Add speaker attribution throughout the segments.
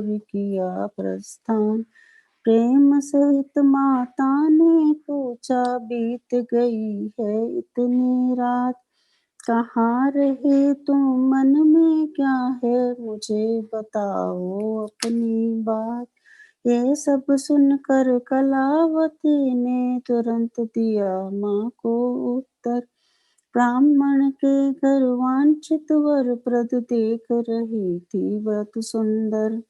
Speaker 1: और किया प्रस्थान। प्रेम सहित माता ने पूछा, बीत गई है इतनी रात, कहाँ रहे तुम, मन में क्या है, मुझे बताओ अपनी बात। ये सब सुनकर कलावती ने तुरंत दिया माँ को उत्तर, ब्राह्मण के घर वांछित वर प्रद देख रही थी व्रत सुंदर।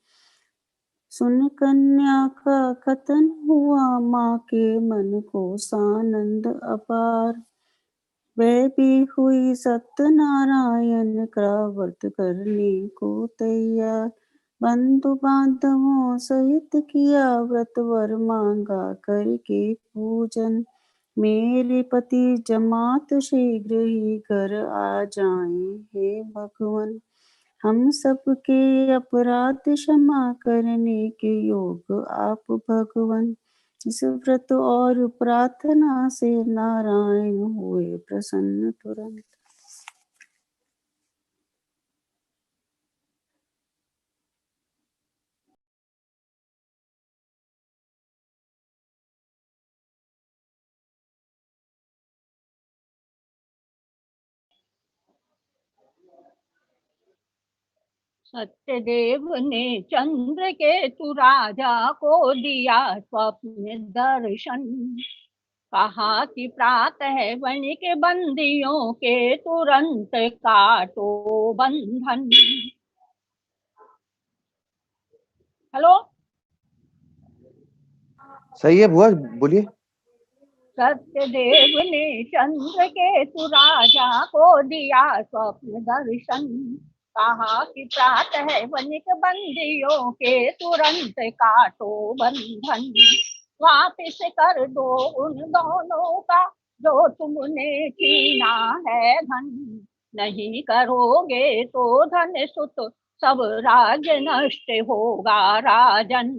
Speaker 1: सुन कन्या का कथन हुआ, माँ के मन को सानंद अपार। वह भी हुई सत्यनारायण का व्रत करने को तैयार। बंधु बांधवों सहित किया व्रत, वर मांगा करके पूजन। मेरे पति जमात शीघ्र ही घर आ जाएं, हे भगवन। हम सबके अपराध क्षमा करने के योग आप भगवन। इस व्रत और प्रार्थना से नारायण हुए प्रसन्न तुरंत।
Speaker 2: सत्यदेव ने चंद्रकेतु राजा को दिया स्वप्न दर्शन, कहा कि प्रातः वणिक बंदियों के तुरंत काटो बंधन। हेलो,
Speaker 3: सही है बुआ, बोलिए।
Speaker 2: सत्यदेव ने चंद्रकेतु राजा को दिया स्वप्न दर्शन, कहा कि प्रातः वणिक बंदियों के तुरंत काटो बंधन। वापिस कर दो उन दोनों का जो तुमने छीना है धन, नहीं करोगे तो धन सुत सब राज्य नष्ट होगा राजन।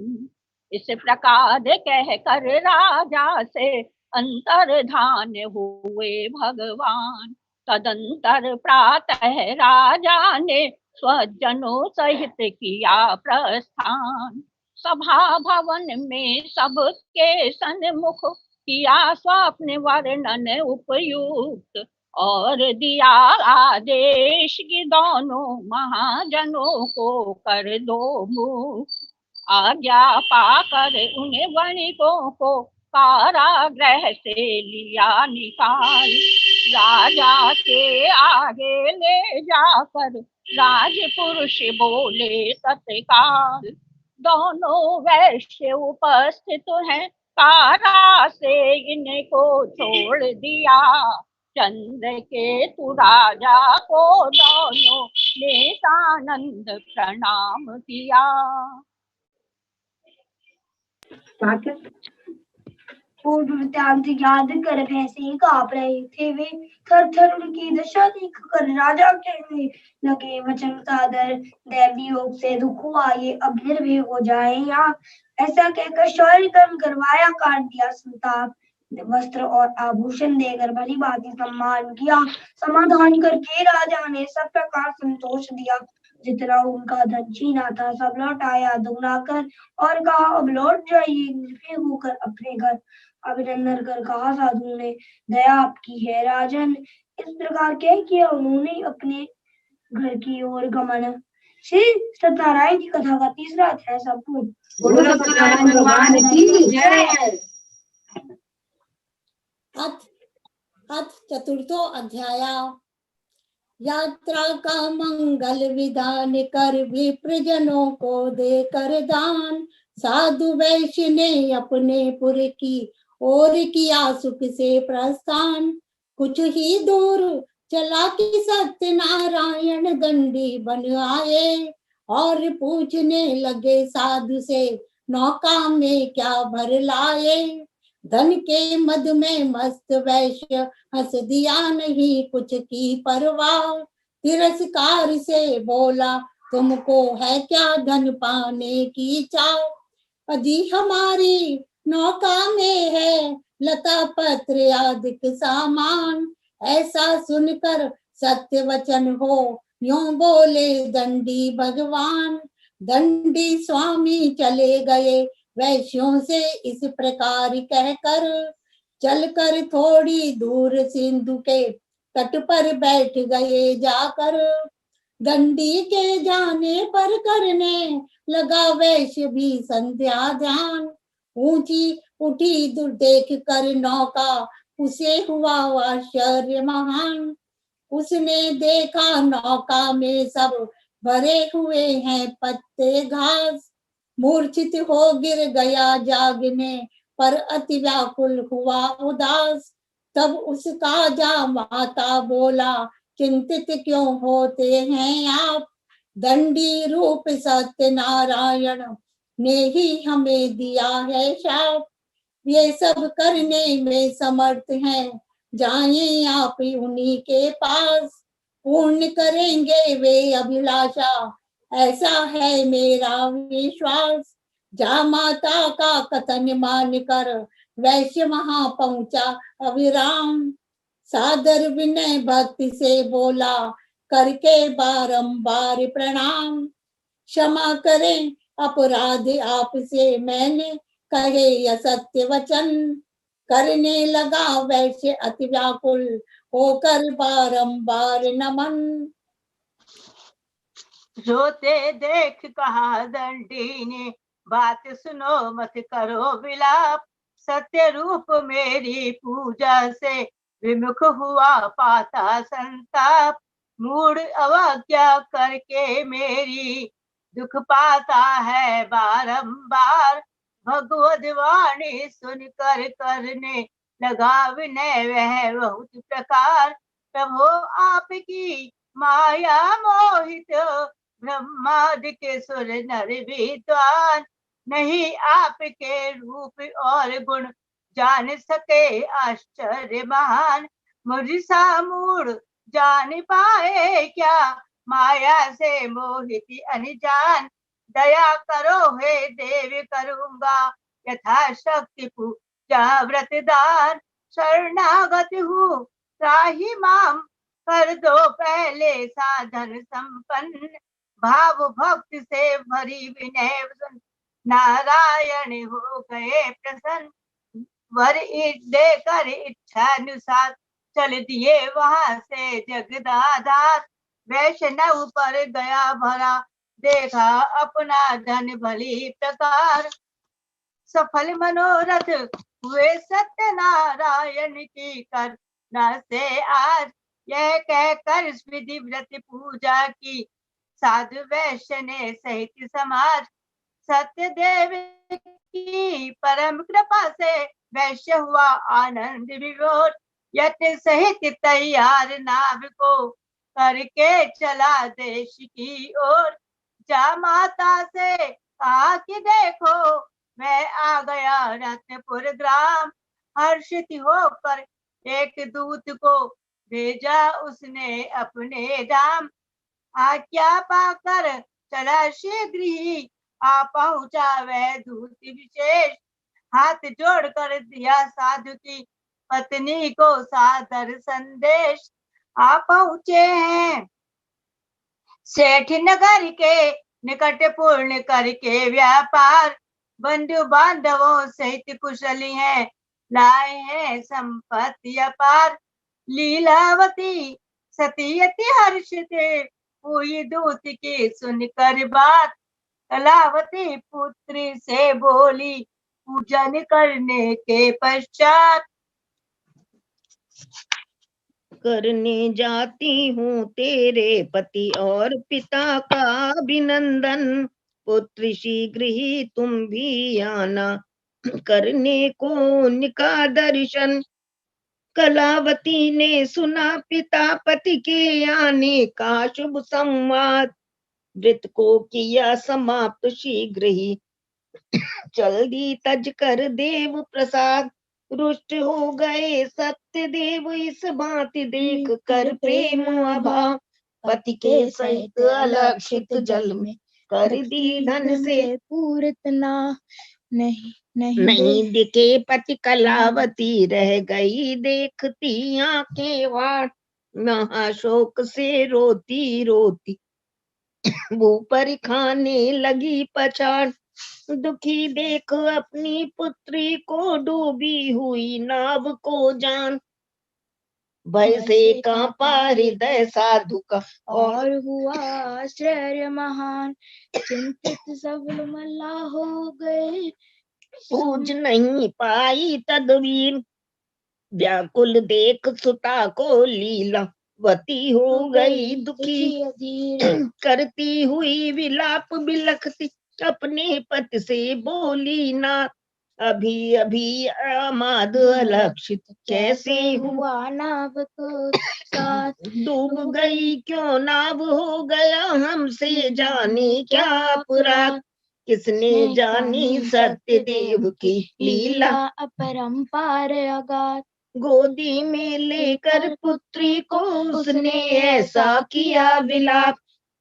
Speaker 2: इस प्रकार कह कर राजा से अंतर्धान हुए भगवान। तदंतर प्रातः राजा ने स्वजनों सहित किया प्रस्थान। सभा भवन में सबके सन्मुख किया स्वप्न वर्णन उपयुक्त, और दिया आदेश कि दोनों महाजनों को कर दो मुक्त। आज्ञा पाकर उन वणिकों को कारागृह से लिया निकाल, राजा के आगे ले जाकर राजपुरुष बोले तत्काल। दोनों वैश्य उपस्थित हैं, कारा से इनको छोड़ दिया। चंद्रकेतु राजा को दोनों ने सानंद प्रणाम किया।
Speaker 4: पूर्व वृत्तांत याद कर भैंसे कांप रहे थे वे, थर थर उनकी दशा देख कर राजा कहने लगे वचन सादर, दैवी योग से दुख हुआ ये अब निर्भय हो जाए यहाँ। ऐसा कहकर शौर्य कर्म करवाया, काट दिया संताप, वस्त्र और आभूषण देकर भली भांति सम्मान किया। समाधान करके राजा ने सब प्रकार संतोष दिया, जितना उनका धन छीना था सब लौटाया दुगना कर, और कहा अब लौट जाइए निर्भय होकर अपने घर। अभिनंदन कर कहा साधु ने, दया आपकी है राजन। इस प्रकार कह किया उन्होंने अपने घर की ओर गमन। श्री सत्यनारायण की कथा का तीसरा अध्याय संपूर्ण। बोलो सत्यनारायण भगवान की जय।
Speaker 5: अथ चतुर्थो अध्याय। यात्रा का मंगल विधान कर विप्रजनों को दे कर दान, साधु वैश्य ने अपने पुर की और किया सुख से प्रस्थान। कुछ ही दूर चला कि सत्यनारायण दंडी बन आए, और पूछने लगे साधु से नौका में क्या भर लाए। धन के मद में मस्त वैश्य हंस दिया नहीं कुछ की परवाह, तिरस्कार से बोला तुमको है क्या धन पाने की चाह। अजी हमारी नौका में है लता पत्र आदि सामान, ऐसा सुनकर सत्य वचन हो यूं बोले दंडी भगवान। दंडी स्वामी चले गए वैश्यों से इस प्रकार कहकर, चलकर थोड़ी दूर सिंधु के तट पर बैठ गए जाकर। दंडी के जाने पर करने लगा वैश्य भी संध्या ध्यान, ऊंची उठी दूर देख कर नौका उसे हुआ आश्चर्य महान। उसने देखा नौका में सब भरे हुए हैं पत्ते घास, मूर्छित हो गिर गया जागने पर अति व्याकुल हुआ उदास। तब उसका जा माता बोला, चिंतित क्यों होते हैं आप, दंडी रूप सत्य नारायण ने ही हमें दिया है शाप। ये सब करने में समर्थ हैं, जाएं आप उन्हीं के पास, पूर्ण करेंगे वे अभिलाषा, ऐसा है मेरा विश्वास। जा माता का कथन मान कर वैश्य वहां पहुंचा अविराम, सादर विनय भक्ति से बोला करके बारंबार प्रणाम। क्षमा करें अपराध आपसे मैंने कहे असत्य वचन, करने लगा वैश्य अति व्याकुल होकर बारंबार नमन।
Speaker 2: रोते देख कहा दंडी ने, बात सुनो मत करो विलाप, सत्य रूप मेरी पूजा से विमुख हुआ पाता संताप। मूढ़ अवज्ञा करके मेरी दुख पाता है बारंबार, भगवद वाणी सुनकर करने लगा विनय वह बहुत प्रकार। प्रभु आपकी माया मोहित ब्रह्मादिक सुर नर विद्वान, नहीं आपके रूप और गुण जान सके आश्चर्य महान। मुझसा मूढ़ जान पाए क्या, माया से मोहित अनजान। दया करो हे देव करूंगा यथाशक्ति पूजा व्रत दान। शरणागत हूँ त्राहि माम, कर दो पहले साधन संपन्न। भाव भक्ति से भरी विनय सुन नारायण हो गए प्रसन्न। वर देकर इच्छा अनुसार चल दिए वहां से जगदाधार। वैष्णव पर गया भरा देखा अपना धन भली प्रकार। सफल मनोरथ हुए सत्य नारायण की करना से आज। यह कहकर विधि व्रत पूजा की साधु वैश्य ने सहित समाज। सत्य देव की परम कृपा से वैश्य हुआ आनंद विभोर। यज्ञ सहित तैयार नाव को करके चला देश की ओर। जा माता से कहा कि देखो मैं आ गया रत्नपुर ग्राम। हर्षित होकर एक दूत को भेजा उसने अपने धाम। आज्ञा पाकर चला शीघ्र ही आ पहुंचा वह दूत विशेष। हाथ जोड़कर दिया साधु की पत्नी को सादर संदेश। आ पहुंचे हैं सेठ नगर के निकट पूर्ण करके व्यापार। बंधु बांधवों सहित कुशली हैं, लाए हैं संपत्ति अपार। लीलावती सतीयति हर्षित हुई दूत की सुनकर बात। कलावती पुत्री से बोली पूजन करने के पश्चात।
Speaker 6: करने जाती हूँ तेरे पति और पिता का अभिनंदन। पुत्र शीघ्र ही तुम भी आना, करने को उनका दर्शन। कलावती ने सुना पिता पति के आने का शुभ संवाद। व्रत को किया समाप्त शीघ्र ही, चल दी तज कर देव प्रसाद। रुष्ट हो गए सत्य देव इस भांति देख कर प्रेम अभाव। पति के सहित अलक्षित जल में कर दी धन से
Speaker 7: पूर्तना
Speaker 6: नहीं दिखे पति। कलावती रह गई देखती आंखें वाट, महाशोक से रोती रोती ऊपर खाने लगी पछाड़, दुखी देख अपनी पुत्री को, डूबी हुई नाव को जान। भय से कांपा हृदय साधु का,
Speaker 7: और हुआ आश्चर्य महान, चिंतित सब मल्ला हो गए,
Speaker 6: पूज नहीं पाई तदवीर। व्याकुल देख सुता को लीला, वती हो गई दुखी अधीर। करती हुई विलाप बिलखती, अपने पति से बोली ना, अभी अभी आमाद अलक्षित, कैसे हुआ
Speaker 7: नाव को साथ,
Speaker 6: डूब गई क्यों नाव, हो गया हमसे जाने क्या अपराध। किसने जानी सत्य देव की लीला,
Speaker 7: अपरंपार अगाध।
Speaker 6: गोदी में लेकर पुत्री को उसने ऐसा किया विलाप,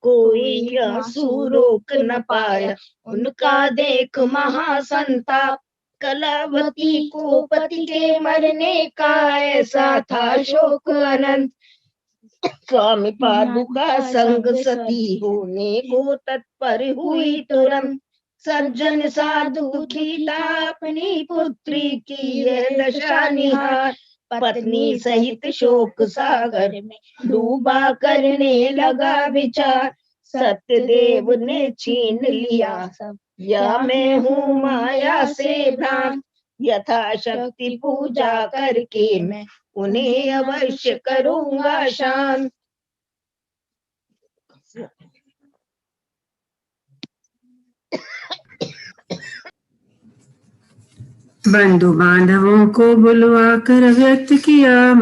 Speaker 6: कोई आंसू रोक न पाया उनका देख महासंताप। कलावती को पति के मरने का ऐसा था शोक अनंत, स्वामी पादुका संग सती होने को तत्पर हुई तुरंत। सज्जन साधु दुखी था अपनी पुत्री की यह दशा निहार, पत्नी सहित शोक सागर में डूबा करने लगा विचार। सत्यदेव ने छीन लिया सब, या मैं हूँ माया से भ्रांत, यथाशक्ति पूजा करके मैं उन्हें अवश्य करूंगा शांत।
Speaker 8: बंधु बांधवों को बुलवा कर व्यक्त किया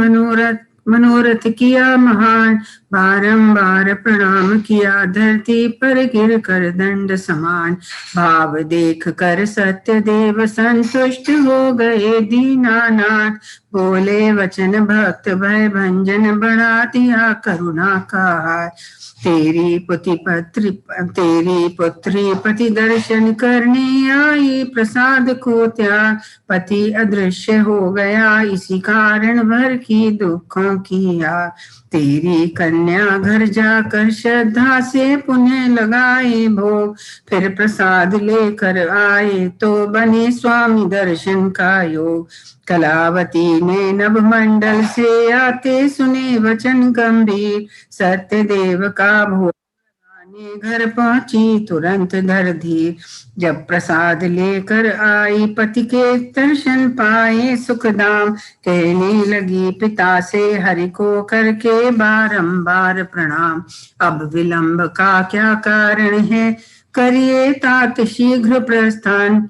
Speaker 8: मनोरथ किया महान, बारंबार प्रणाम किया धरती पर गिर कर दंड समान। भाव देख कर सत्यदेव संतुष्ट हो गए दीनानाथ, बोले वचन भक्त भय भंजन बढ़ा दिया करुणा का हार। तेरी पुत्री पति दर्शन करने आई, प्रसाद को त्याग पति अदृश्य हो गया, इसी कारण भर की दुखों की आग। तेरी कन्या घर जाकर श्रद्धा से पुण्य लगाए भोग, फिर प्रसाद लेकर आए तो बने स्वामी दर्शन का योग। कलावती ने नभमंडल से आते सुने वचन गंभीर, सत्यदेव का भोग घर पहुंची तुरंत धर धीर। जब प्रसाद लेकर आई पति के दर्शन पाए सुखदाम, कहने लगी पिता से हरि को करके बारंबार प्रणाम। अब विलंब का क्या कारण है, करिए तात शीघ्र प्रस्थान।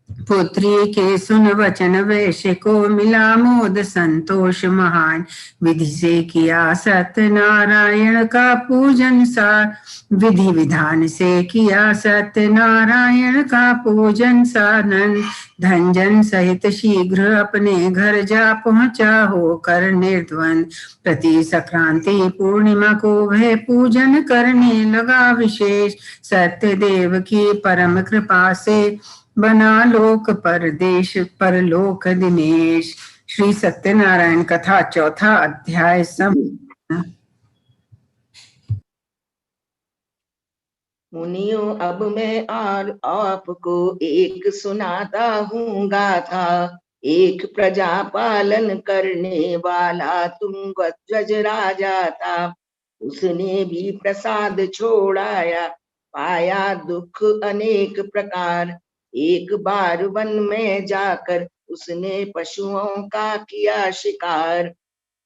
Speaker 8: पुत्री के सुन वचन वैश्य को मिला मोद संतोष महान, विधि से किया सत्यनारायण का पूजन सार। विधि विधान से किया सत्यनारायण का पूजन साधन, धनजन सहित शीघ्र अपने घर जा पहुंचा होकर निर्द्वंद। प्रति संक्रांति पूर्णिमा को वह पूजन करने लगा विशेष, सत्यदेव की परम कृपा से बना लोक परदेश परलोक दिनेश। श्री सत्यनारायण कथा चौथा अध्याय समाप्त।
Speaker 6: मुनियों अब मैं आपको एक सुनाता हूँ गाथा, एक प्रजा पालन करने वाला तुंगध्वज राजा था। उसने भी प्रसाद छोड़ाया, पाया दुख अनेक प्रकार। एक बार वन में जाकर उसने पशुओं का किया शिकार।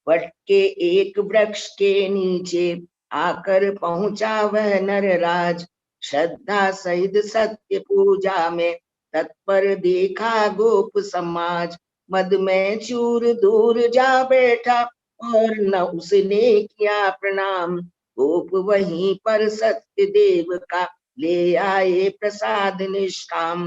Speaker 6: वट के एक वृक्ष के नीचे आकर पहुंचा वह नरराज, श्रद्धा सहित सत्य पूजा में तत्पर देखा गोप समाज। मद में चूर दूर जा बैठा और न उसने किया प्रणाम, गोप वहीं पर सत्य देव का ले आए प्रसाद निष्काम।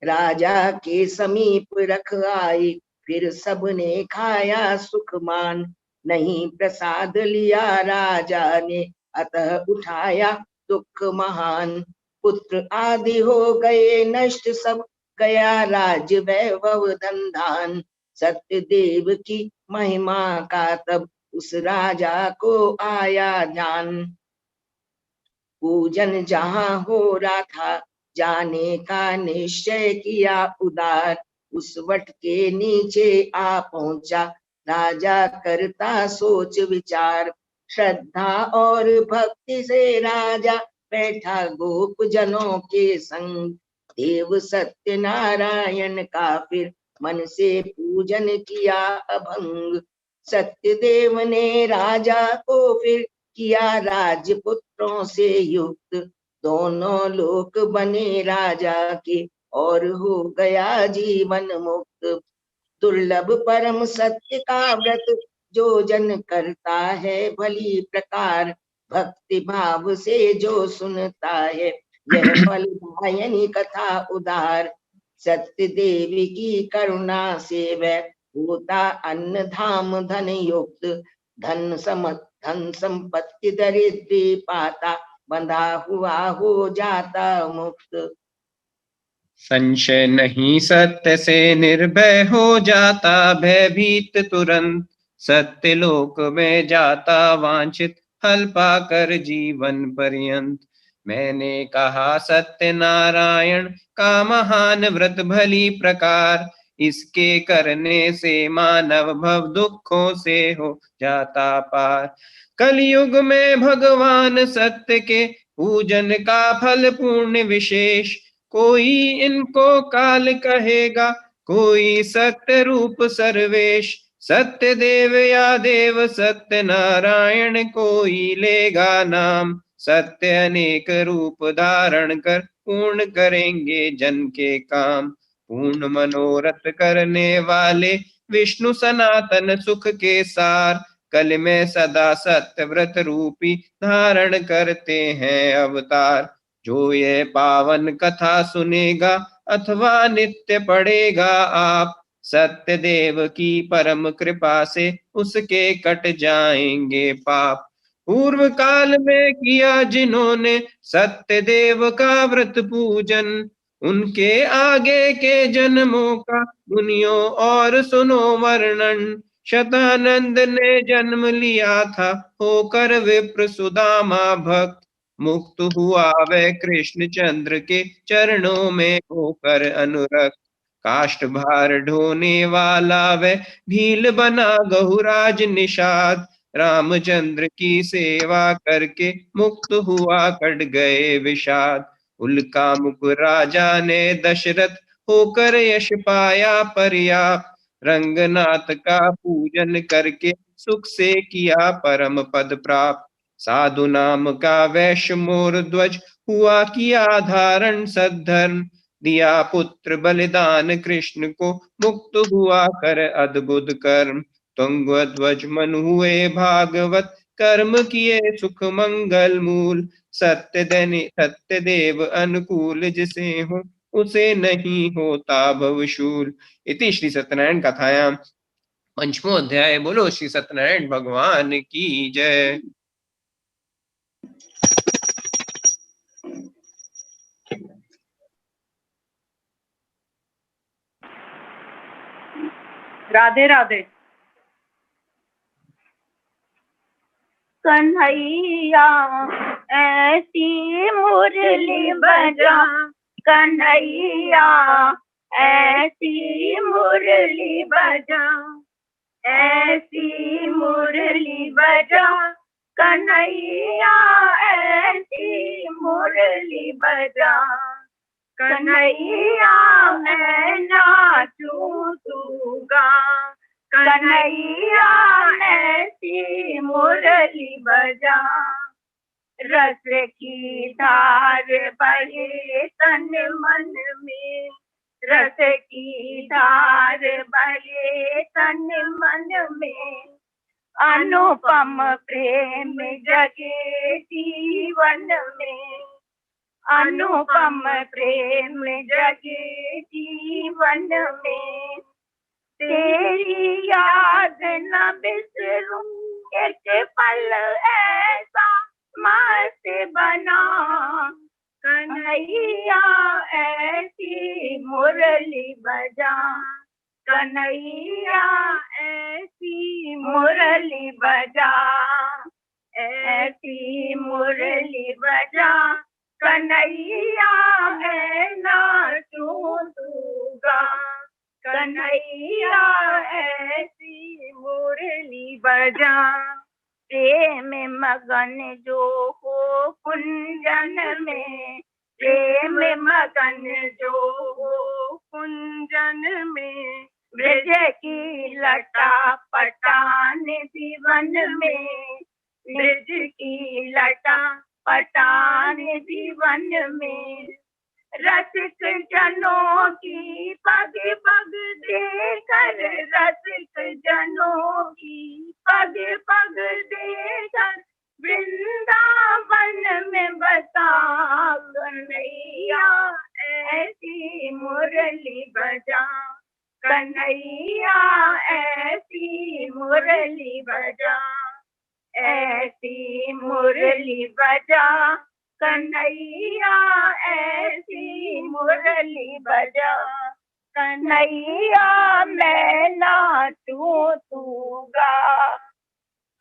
Speaker 6: राजा के समीप रख आए, फिर सबने खाया सुखमान। नहीं प्रसाद लिया राजा ने, अतः उठाया दुख महान। पुत्र आदि हो गए नष्ट सब, गया राज्य वैभव धन धान। सत्य देव की महिमा का तब उस राजा को आया ध्यान। पूजन जहाँ हो रहा था जाने का निश्चय किया उदार। उस वट के नीचे आ पहुंचा राजा करता सोच विचार। श्रद्धा और भक्ति से राजा बैठा गोप जनों के संग। देव सत्य नारायण का फिर मन से पूजन किया अभंग। सत्यदेव ने राजा को फिर किया राजपुत्रों से युक्त। दोनों लोक बने राजा के और हो गया जीवन मुक्त। दुर्लभ परम सत्य का व्रत जो जन करता है भली प्रकार। भक्ति भाव से जो सुनता है यह फलदायिनी कथा उदार। सत्य देवी की करुणा से वह होता अन्न धाम धन युक्त। धन संपत्ति दरिद्री पाता बंधा हुआ हो जाता मुक्त।
Speaker 9: संशय नहीं सत्य से निर्भय हो जाता भयभीत तुरंत। सत्य लोक में जाता वांछित फल पाकर जीवन पर्यंत। मैंने कहा सत्य नारायण का महान व्रत भली प्रकार। इसके करने से मानव भव दुखों से हो जाता पार। कलयुग में भगवान सत्य के पूजन का फल पूर्ण विशेष। कोई इनको काल कहेगा कोई सत्य रूप सर्वेश। सत्य देव या देव सत्य नारायण कोई लेगा नाम। सत्य अनेक रूप धारण कर पूर्ण करेंगे जन के काम। पूर्ण मनोरथ करने वाले विष्णु सनातन सुख के सार। कल में सदा सत्य व्रत रूपी धारण करते हैं अवतार। जो ये पावन कथा सुनेगा अथवा नित्य पढ़ेगा आप। सत्य देव की परम कृपा से उसके कट जाएंगे पाप। पूर्व काल में किया जिन्होंने सत्य देव का व्रत पूजन। उनके आगे के जन्मों का मुनियों और सुनो वर्णन। शतानंद ने जन्म लिया था होकर विप्र सुदामा भक्त। मुक्त हुआ वह कृष्ण चंद्र के चरणों में होकर अनुरक्त। काष्ठ भार ढोने वाला वह भील बना गहुराज निषाद। रामचंद्र की सेवा करके मुक्त हुआ कट गए विषाद। उल्का मुख राजा ने दशरथ होकर यश पाया पर्याप्त। रंगनाथ का पूजन करके सुख से किया परम पद प्राप्त। साधु नाम का वैश्य मोर ध्वज हुआ किया धारण सद्धर्म। दिया पुत्र बलिदान कृष्ण को मुक्त हुआ कर अद्भुत कर्म। तुंग ध्वज मन हुए भागवत कर्म किए सुख मंगल मूल। सत्य देव अनुकूल जिसे हो उसे नहीं होता भवशूल। इति श्री सत्यनारायण कथायां पंचमो अध्याय। बोलो श्री सत्यनारायण भगवान की जय।
Speaker 10: राधे राधे।
Speaker 2: कन्हैया ऐसी मुरली बजा, कन्हैया ऐसी मुरली बजा, ऐसी मुरली बजा, कन्हैया ऐसी मुरली बजा। कन्हैया मैं नाचूं तू गा, कन्हैया ऐसी मुरली बजा। रस की धार बहे तन मन में, रस की धार बहे तन मन में। अनुपम प्रेम जगे जीवन में, अनुपम प्रेम जगे जीवन में। तेरी याद न बिसरूं एक पल ऐसा मस्त बना। कन्हैया ऐसी मुरली बजा, कन्हैया ऐसी मुरली बजा, ऐसी मुरली बजा कन्हैया मैं नाचूं तू गा। कन्हैया ऐसी मुरली बजा। प्रेम मगन जो हो कुंजन में, प्रेम मगन जो हो कुंजन में, ब्रज की लटा पटान दीवन में, ब्रज की लटा पटान दीवन में। रसिक जनों की पग पग देकर, रसिक जनों की पग पग देकर, वृंदावन में बसा कन्हैया ऐसी मुरली बजा। कन्हैया ऐसी मुरली बजा, ऐसी मुरली बजा। कन्हैया ऐसी मुरली बजा। कन्हैया मैं नाचूं तू गा।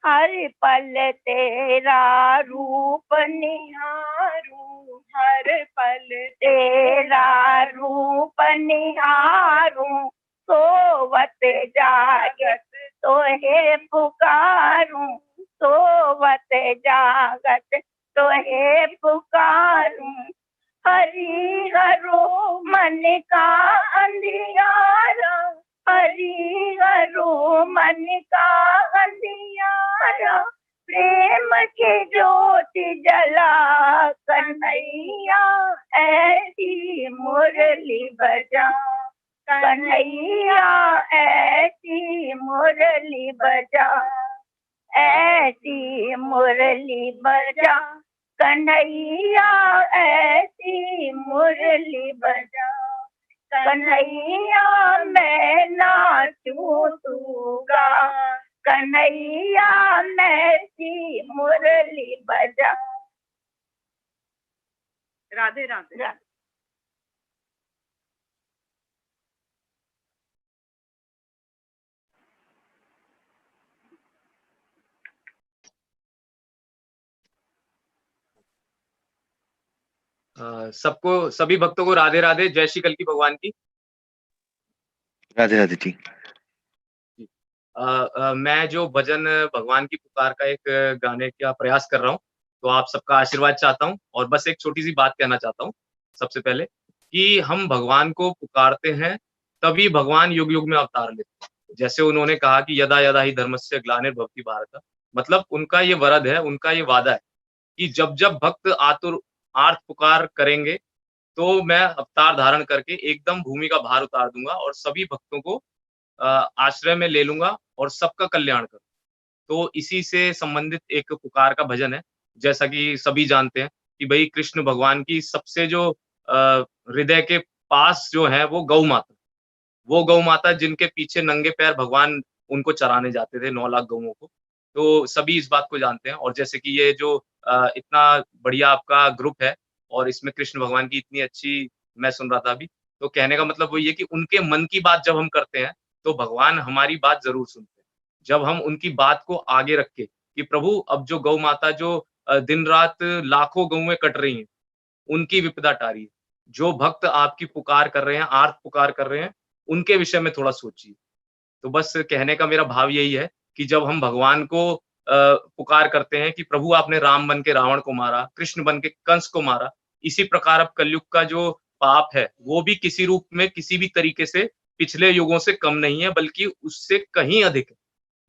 Speaker 2: हर पल तेरा रूप निहारूं, हर पल तेरा रूप निहारूं, सोवत जागत तोहे पुकारूं, सोवत जागत तोहे पुकारूं। हरि हरो मन का अंधियारा, हरि हरो मन का अंधियारा, प्रेम की ज्योति जला कन्हैया ऐसी मुरली बजा। कन्हैया ऐसी मुरली बजा, ऐसी मुरली बजा। कन्हैया ऐसी मुरली बजा। कन्हैया मैं नाचूं तू गा। कन्हैया ऐसी मुरली बजा। राधे राधे।
Speaker 10: सबको, सभी भक्तों को राधे राधे। जय श्री कल्की भगवान की।
Speaker 3: राधे राधे जी।
Speaker 10: मैं जो भजन भगवान की पुकार का एक गाने का प्रयास कर रहा हूँ, तो आप सबका आशीर्वाद चाहता हूँ। और बस एक छोटी सी बात कहना चाहता हूँ सबसे पहले, कि हम भगवान को पुकारते हैं तभी भगवान युग युग में अवतार लेते हैं। जैसे उन्होंने कहा कि यदा यदा ही धर्मस्य ग्लानिर्भवति भारत, मतलब उनका ये वरद है, उनका ये वादा है कि जब जब भक्त आतुर आर्त पुकार करेंगे तो मैं अवतार धारण करके एकदम भूमि का भार उतार दूंगा और सभी भक्तों को आश्रय में ले लूंगा और सबका कल्याण करूंगा। तो इसी से संबंधित एक पुकार का भजन है। जैसा कि सभी जानते हैं कि भाई कृष्ण भगवान की सबसे जो हृदय के पास जो है वो गौ माता, वो गौ माता जिनके पीछे नंगे पैर भगवान उनको चराने जाते थे 9 लाख गौओं को। तो सभी इस बात को जानते हैं। और जैसे कि ये जो इतना बढ़िया आपका ग्रुप है और इसमें कृष्ण भगवान की इतनी अच्छी मैं सुन रहा था अभी, तो कहने का मतलब वो ये कि उनके मन की बात जब हम करते हैं तो भगवान हमारी बात जरूर सुनते हैं। जब हम उनकी बात को आगे रख के कि प्रभु अब जो गौ माता जो दिन रात लाखों गौएं कट रही हैं, उनकी विपदा टारी है, जो भक्त आपकी पुकार कर रहे हैं, आर्त पुकार कर रहे हैं, उनके विषय में थोड़ा सोचिए। तो बस कहने का मेरा भाव यही है कि जब हम भगवान को पुकार करते हैं कि प्रभु आपने राम बन के रावण को मारा, कृष्ण बन के कंस को मारा, इसी प्रकार अब कलयुग का जो पाप है वो भी किसी रूप में किसी भी तरीके से पिछले युगों से कम नहीं है, बल्कि उससे कहीं अधिक है।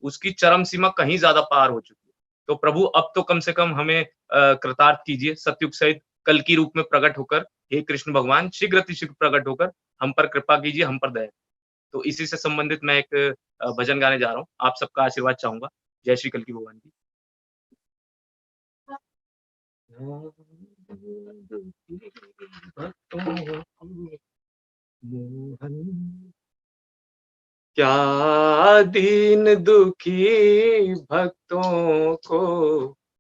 Speaker 10: उसकी चरम सीमा कहीं ज्यादा पार हो चुकी है। तो प्रभु अब तो कम से कम हमें कृतार्थ कीजिए, सतयुग सहित कल की रूप में प्रकट होकर, हे कृष्ण भगवान शीघ्र अतिशीघ्र प्रकट होकर हम पर कृपा कीजिए, हम पर दया। तो इसी से संबंधित मैं एक भजन गाने जा रहा हूँ। आप सबका आशीर्वाद चाहूंगा। जय श्री कल्की भगवान की। क्या दीन दुखी भक्तों को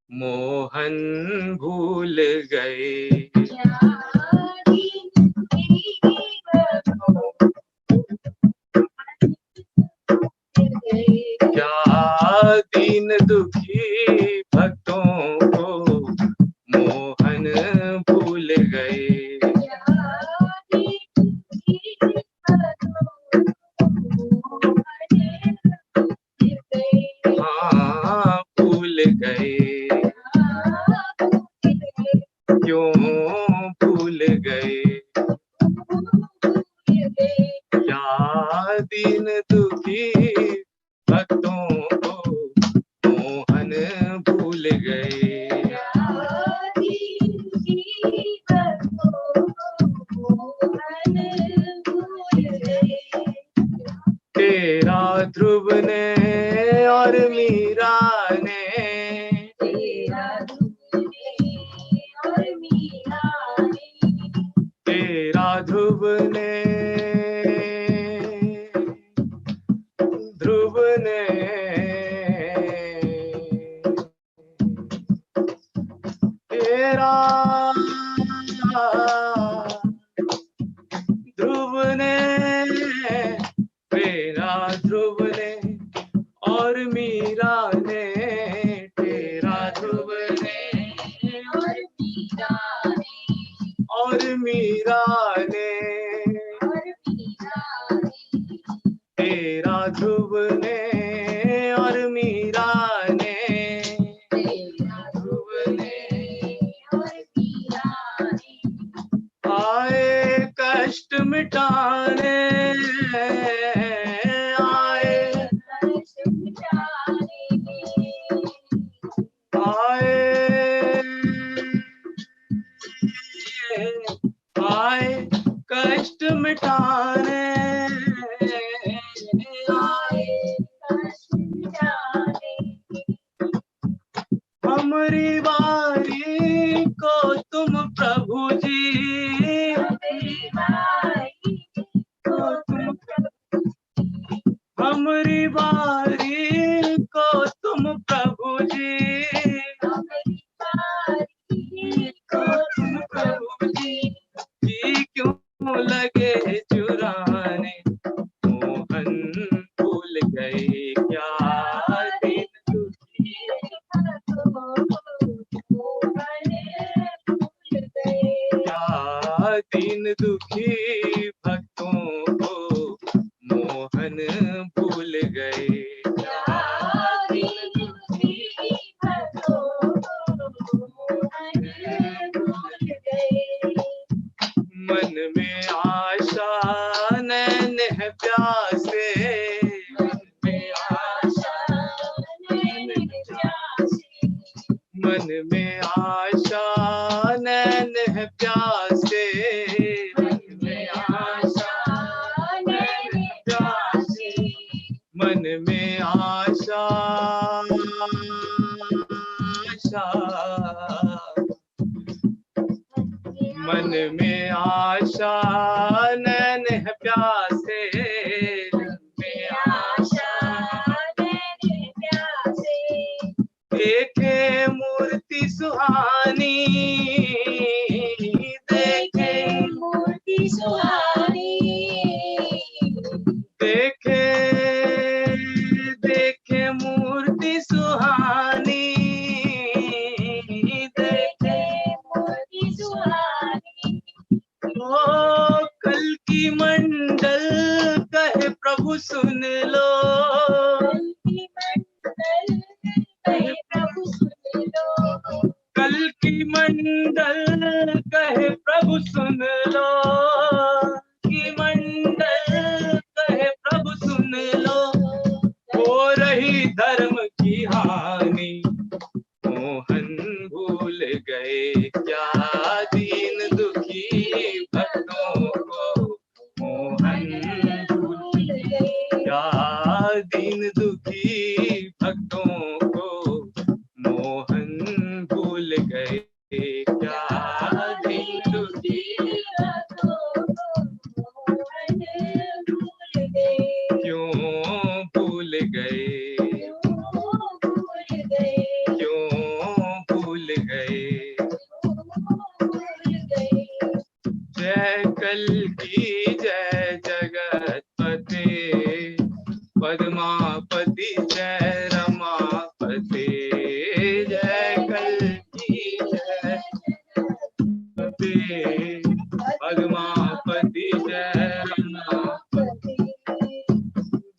Speaker 10: मोहन भूल गए, क्या दीन दुखी भक्तों दीन दुखी भक्तों को मोहन भूल गए। तेरा ध्रुव ने और मीरा ने, तेरा ध्रुव ने ध्रुव ने, तेरा ध्रुव ने, तेरा ध्रुव ने और मीरा ने, तेरा ध्रुव ने और मीरा ने, तेरा ध्रुव ने और मीरा ने, ध्रुव ने आए कष्ट मिटाने, आए आए कष्ट मिटाने, हमारी बारी को तुम प्रभु जी, हमारी बारी को तुम प्रभु जी, क्यों लगे चुराने, मोहन भूल गए क्या दीन दुखी, क्या दीन दुखी भक्तों को मोहन भूल गए, क्या दीन दुखी भक्तों को मोहन भूल गए। मन में आशा नैन है प्यासे, मन में आशा नैन है प्यासे, मन में आशा नैन है प्यासे, मन में आशा नैन है प्यासे, मन में आशा मन में आशा नैन है प्यासे, मन में आशा नैन है प्यासे, देखे मूर्ति सुहानी, देखे मूर्ति सुहानी, देखे देखे मूर्ति सुहानी, देखे मूर्ति सुहानी, ओ कल की मंडल कहे प्रभु सुन लो, कहे प्रभु सुन लो, कल की मंडल कहे प्रभु सुन लो, की मंडल कहे प्रभु सुन लो, हो रही धर्म की हानि, मोहन भूल गए क्या दीन दुखी भक्तों को, मोहन भूल गए क्या दीन दुखी भक्तों को, मोहन भूल गए क्या दीन दुखी भक्तों को, मोहन भूल गए, क्यों भूल गए, क्यों भूल गए, जय कल की जय जगतपते, पद्मापति जय रमापते, जय कल की जय जगतपते, पद्मापति जय रमापति,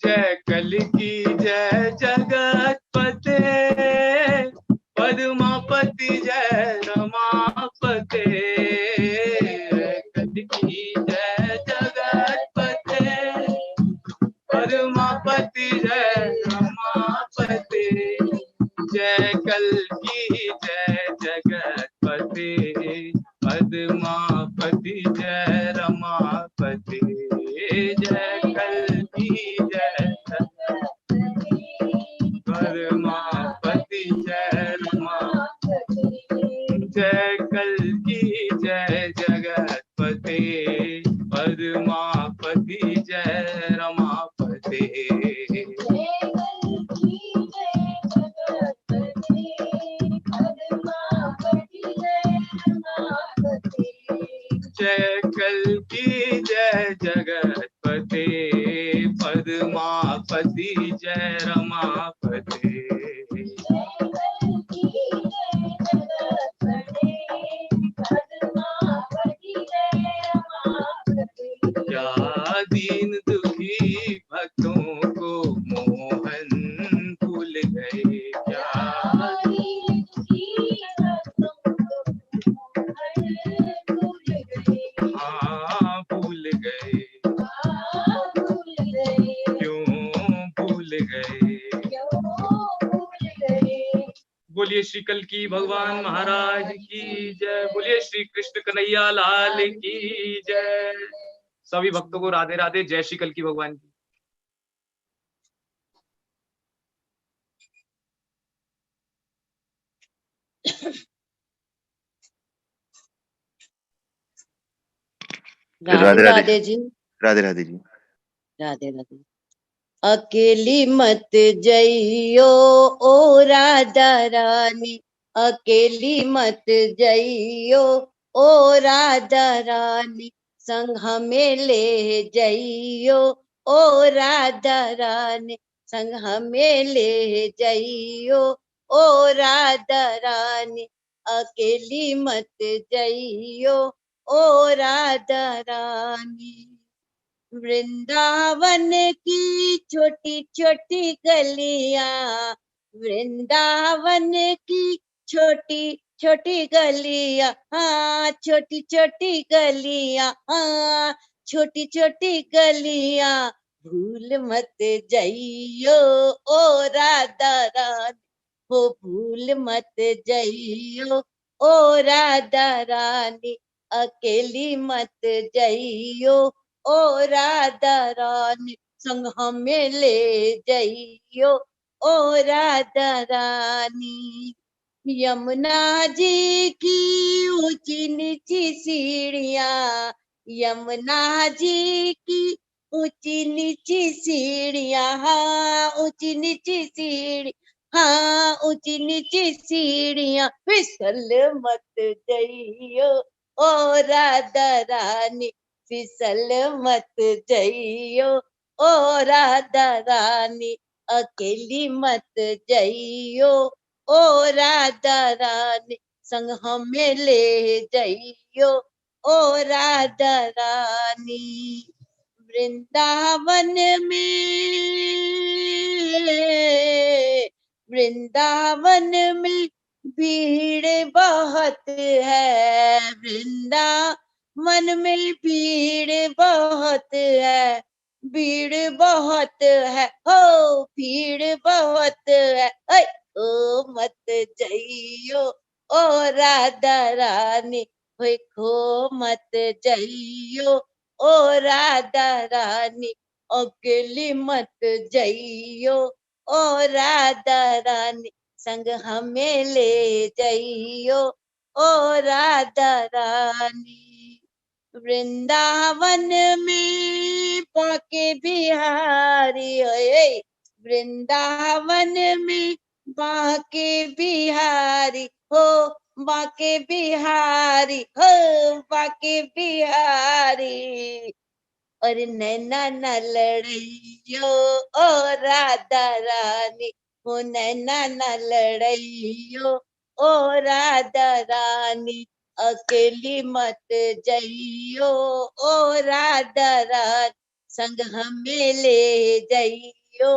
Speaker 10: जय कल की जय जगतपते, पद्मापति जय रमापते, कल की जय जगतपते,
Speaker 9: जय कल्कि जय जगतपते पद्मापति जय रमापति जय कल्कि जय पद्मापति जय रमापति जय कल्कि जय जगतपते पद्मापति जय रमापति जय कल्कि जय जगतपते पद्मापति जय रमापति क्या दीन दुखी भक्तों को मोहन भूल गए क्या हाँ भूल गए क्यों भूल गए बोलिए श्री कल्कि भगवान महाराज की जय बोलिए श्री कृष्ण कन्हैया लाल की जय सभी भक्तों को राधे राधे जय श्री कल्कि भगवान की
Speaker 3: राधे
Speaker 11: राधे जी
Speaker 3: राधे राधे जी
Speaker 11: राधे राधे। अकेली मत जइयो ओ राधा रानी अकेली मत जइयो ओ राधा रानी संग हमें ले जइयो ओ राधा रानी संग हमें ले जइयो ओ राधा रानी अकेली मत जइयो ओ राधा रानी। वृंदावन की छोटी छोटी गलियां वृंदावन की छोटी छोटी गलियां हाँ छोटी छोटी गलियां हाँ छोटी छोटी गलियां भूल मत जइयो ओ राधा रानी हो भूल मत जइयो ओ राधा रानी अकेली मत जइयो ओ राधा रानी संग हमें ले जइयो ओ राधा रानी। यमुना जी की ऊंची नीची सीढ़ियां यमुना जी की ऊंची नीची सीढ़ियां हाँ ऊंची नीची सीढ़ी हाँ ऊंची नीची सीढ़ियां फिसल मत जइयो ओ राधा रानी फिसल मत जइयो ओ राधा रानी अकेली मत जइयो ओ राधा रानी संग हमें ले जइयो ओ राधा रानी। वृंदावन में भीड़ बहुत है वृंदावन में भीड़ बहुत है भीड़ बहुत है हो भीड़ बहुत है ओ मत जइयो ओ राधा रानी होय खो मत जइयो ओ राधा रानी अकेली मत जइयो ओ राधा रानी संग हमें ले जइयो ओ राधा रानी। वृंदावन में बाके बिहारी वृंदावन में बाके बिहारी हो बाके बिहारी हो बाके बिहारी और नैना न लड़इयो ओ राधा रानी हो नैना न लड़इयो ओ राधा रानी अकेली मत जइयो ओ राधा रानी संग हमें ले जइयो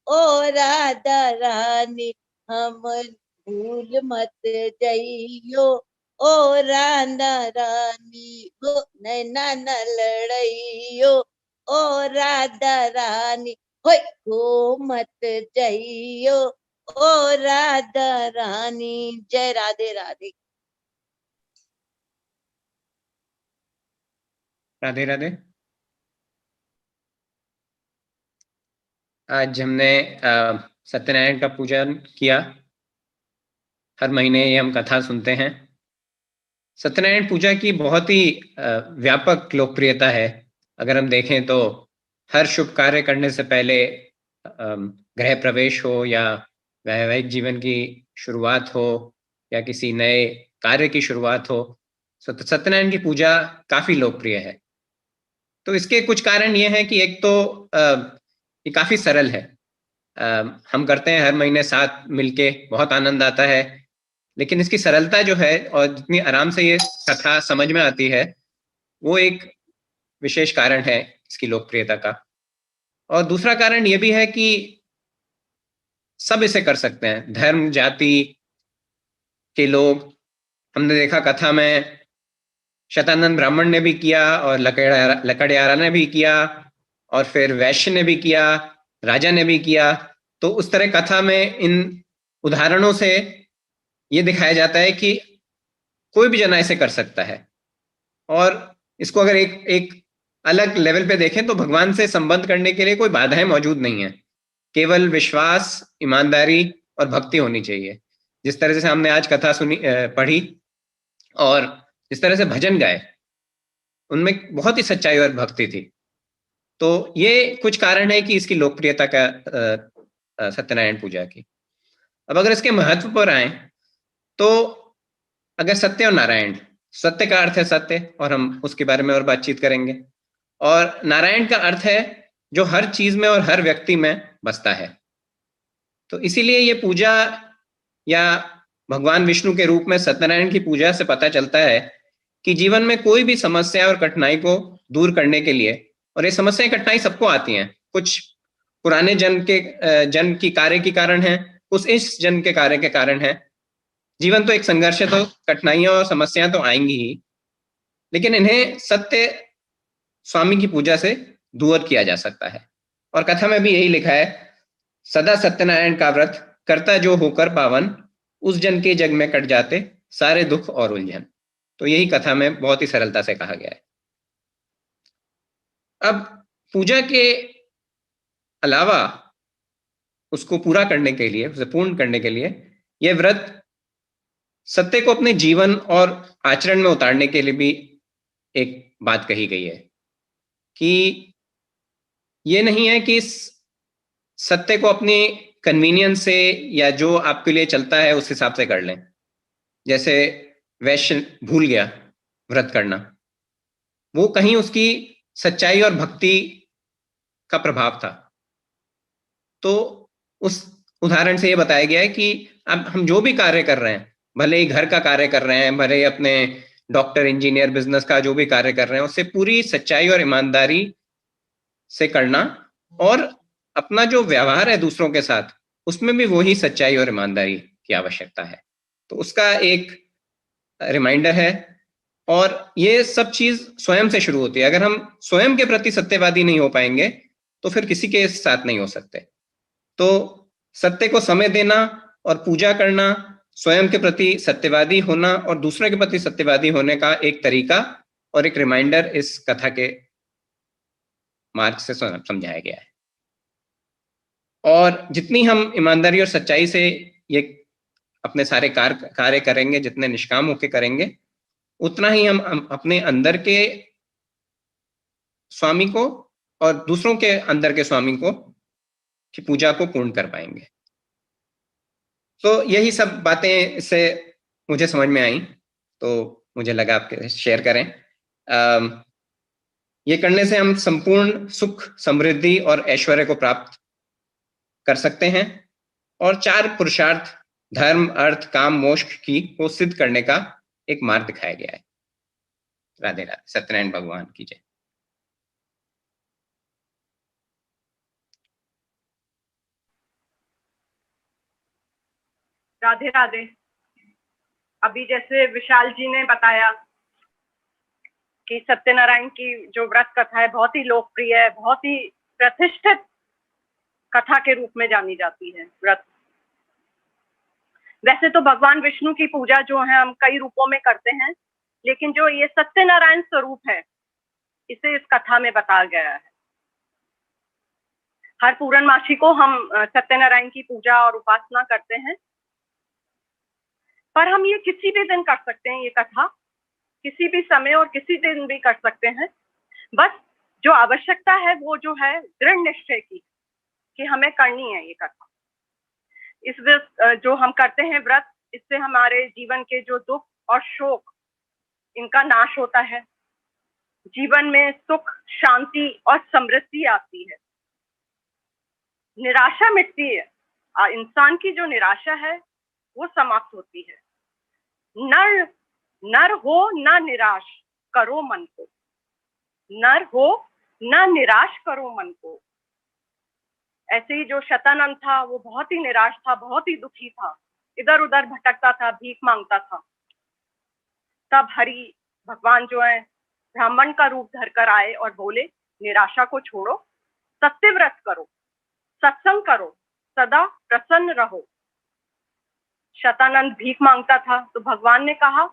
Speaker 11: ओ राधा रानी हम भूल मत जइयो ओ राधा रानी हो नैना न लड़इयो ओ राधा रानी होय खो मत जइयो ओ राधा रानी। जय राधे राधे।
Speaker 9: राधे राधे। आज हमने सत्यनारायण का पूजन किया। हर महीने ये हम कथा सुनते हैं। सत्यनारायण पूजा की बहुत ही व्यापक लोकप्रियता है। अगर हम देखें तो हर शुभ कार्य करने से पहले गृह प्रवेश हो या वैवाहिक जीवन की शुरुआत हो या किसी नए कार्य की शुरुआत हो, सत्यनारायण की पूजा काफी लोकप्रिय है। तो इसके कुछ कारण ये हैं कि एक तो ये काफी सरल है। हम करते हैं हर महीने साथ मिलके, बहुत आनंद आता है। लेकिन इसकी सरलता जो है और जितनी आराम से ये कथा समझ में आती है, वो एक विशेष कारण है इसकी लोकप्रियता का। और दूसरा कारण ये भी है कि सब इसे कर सकते हैं, धर्म जाति के लोग। हमने देखा कथा में शतानंद ब्राह्मण ने भी किया और लकड़ियारा ने भी किया और फिर वैश्य ने भी किया, राजा ने भी किया। तो उस तरह कथा में इन उदाहरणों से ये दिखाया जाता है कि कोई भी जना इसे कर सकता है। और इसको अगर एक अलग लेवल पे देखें तो भगवान से संबंध करने के लिए कोई बाधाएं मौजूद नहीं है। केवल विश्वास, ईमानदारी और भक्ति होनी चाहिए। जिस तरह से हमने आज कथा सुनी, पढ़ी और जिस तरह से भजन गाए, उनमें बहुत ही सच्चाई और भक्ति थी। तो ये कुछ कारण है कि इसकी लोकप्रियता का सत्यनारायण पूजा की। अब अगर इसके महत्व पर आए तो अगर सत्य और नारायण, सत्य का अर्थ है सत्य और हम उसके बारे में और बातचीत करेंगे, और नारायण का अर्थ है जो हर चीज में और हर व्यक्ति में बसता है। तो इसीलिए ये पूजा या भगवान विष्णु के रूप में सत्यनारायण की पूजा से पता चलता है कि जीवन में कोई भी समस्या और कठिनाई को दूर करने के लिए, और ये समस्याएं कठिनाई सबको आती हैं, कुछ पुराने जन्म की कार्य के कारण है, कुछ इस जन्म के कार्य के कारण है। जीवन तो एक संघर्ष है, तो कठिनाइयां और समस्याएं तो आएंगी ही, लेकिन इन्हें सत्य स्वामी की पूजा से दूर किया जा सकता है। और कथा में भी यही लिखा है, सदा सत्यनारायण का व्रत करता जो होकर पावन, उस जन के जग में कट जाते सारे दुख और उलझन। तो यही कथा में बहुत ही सरलता से कहा गया है। अब पूजा के अलावा उसको पूरा करने के लिए, उसे पूर्ण करने के लिए, यह व्रत सत्य को अपने जीवन और आचरण में उतारने के लिए भी एक बात कही गई है कि ये नहीं है कि इस सत्य को अपने कन्वीनियंस से या जो आपके लिए चलता है उस हिसाब से कर लें। जैसे वैश्य भूल गया व्रत करना, वो कहीं उसकी सच्चाई और भक्ति का प्रभाव था। तो उस उदाहरण से ये बताया गया है कि अब हम जो भी कार्य कर रहे हैं, भले ही घर का कार्य कर रहे हैं, भले ही अपने डॉक्टर, इंजीनियर, बिजनेस का जो भी कार्य कर रहे हैं, उससे पूरी सच्चाई और ईमानदारी से करना, और अपना जो व्यवहार है दूसरों के साथ, उसमें भी वही सच्चाई और ईमानदारी की आवश्यकता है। तो उसका एक रिमाइंडर है। और ये सब चीज स्वयं से शुरू होती है। अगर हम स्वयं के प्रति सत्यवादी नहीं हो पाएंगे तो फिर किसी के साथ नहीं हो सकते। तो सत्य को समय देना और पूजा करना, स्वयं के प्रति सत्यवादी होना और दूसरे के प्रति सत्यवादी होने का एक तरीका और एक रिमाइंडर इस कथा के मार्ग से समझाया गया है। और जितनी हम ईमानदारी और सच्चाई से ये अपने सारे कार्य करेंगे, जितने निष्काम होकर करेंगे, उतना ही हम अपने अंदर के स्वामी को और दूसरों के अंदर के स्वामी को की पूजा को पूर्ण कर पाएंगे। तो यही सब बातें इससे मुझे समझ में आई, तो मुझे लगा आपके शेयर करें। ये करने से हम संपूर्ण सुख, समृद्धि और ऐश्वर्य को प्राप्त कर सकते हैं, और 4 पुरुषार्थ, धर्म, अर्थ, काम, मोक्ष को सिद्ध करने का एक मार्ग दिखाया गया है। राधे राधे। सत्यनारायण भगवान की जय।
Speaker 2: राधे राधे। अभी जैसे विशाल जी ने बताया कि सत्यनारायण की जो व्रत कथा है बहुत ही लोकप्रिय है, बहुत ही प्रतिष्ठित कथा के रूप में जानी जाती है व्रत। वैसे तो भगवान विष्णु की पूजा जो है हम कई रूपों में करते हैं, लेकिन जो ये सत्यनारायण स्वरूप है इसे इस कथा में बताया गया है। हर पूर्णमासी को हम सत्यनारायण की पूजा और उपासना करते हैं, पर हम ये किसी भी दिन कर सकते हैं। ये कथा किसी भी समय और किसी दिन भी कर सकते हैं। बस जो आवश्यकता है वो जो है दृढ़ निश्चय की, कि हमें करनी है ये कथा। इस जो हम करते हैं व्रत, इससे हमारे जीवन के जो दुख और शोक इनका नाश होता है, जीवन में सुख, शांति और समृद्धि आती है, निराशा मिटती है। इंसान की जो निराशा है वो समाप्त होती है। नर हो ना निराश करो मन को, नर हो ना निराश करो मन को। ऐसे ही जो शतानंद था वो बहुत ही निराश था, बहुत ही दुखी था, इधर उधर भटकता था, भीख मांगता था। तब हरि भगवान जो है ब्राह्मण का रूप धरकर आए और बोले, निराशा को छोड़ो, सत्यव्रत करो, सत्संग करो, सदा प्रसन्न रहो। शतानंद भीख मांगता था तो भगवान ने कहा,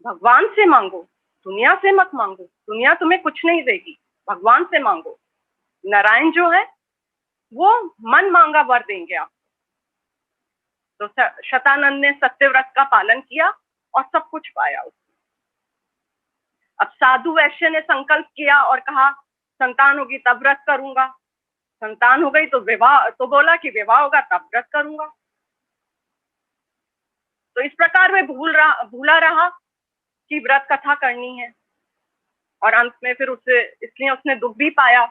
Speaker 2: भगवान से मांगो, दुनिया से मत मांगो, दुनिया तुम्हें कुछ नहीं देगी, भगवान से मांगो। नारायण जो है वो मन मांगा वर देंगे आप। तो शतानंद ने सत्यव्रत का पालन किया और सब कुछ पाया उसने। अब साधु वैश्य ने संकल्प किया और कहा, संतान होगी तब व्रत करूंगा। संतान हो गई तो विवाह, तो बोला कि विवाह होगा तब व्रत करूंगा। तो इस प्रकार में भूला रहा कि व्रत कथा करनी है, और अंत में फिर इसलिए उसने दुख भी पाया।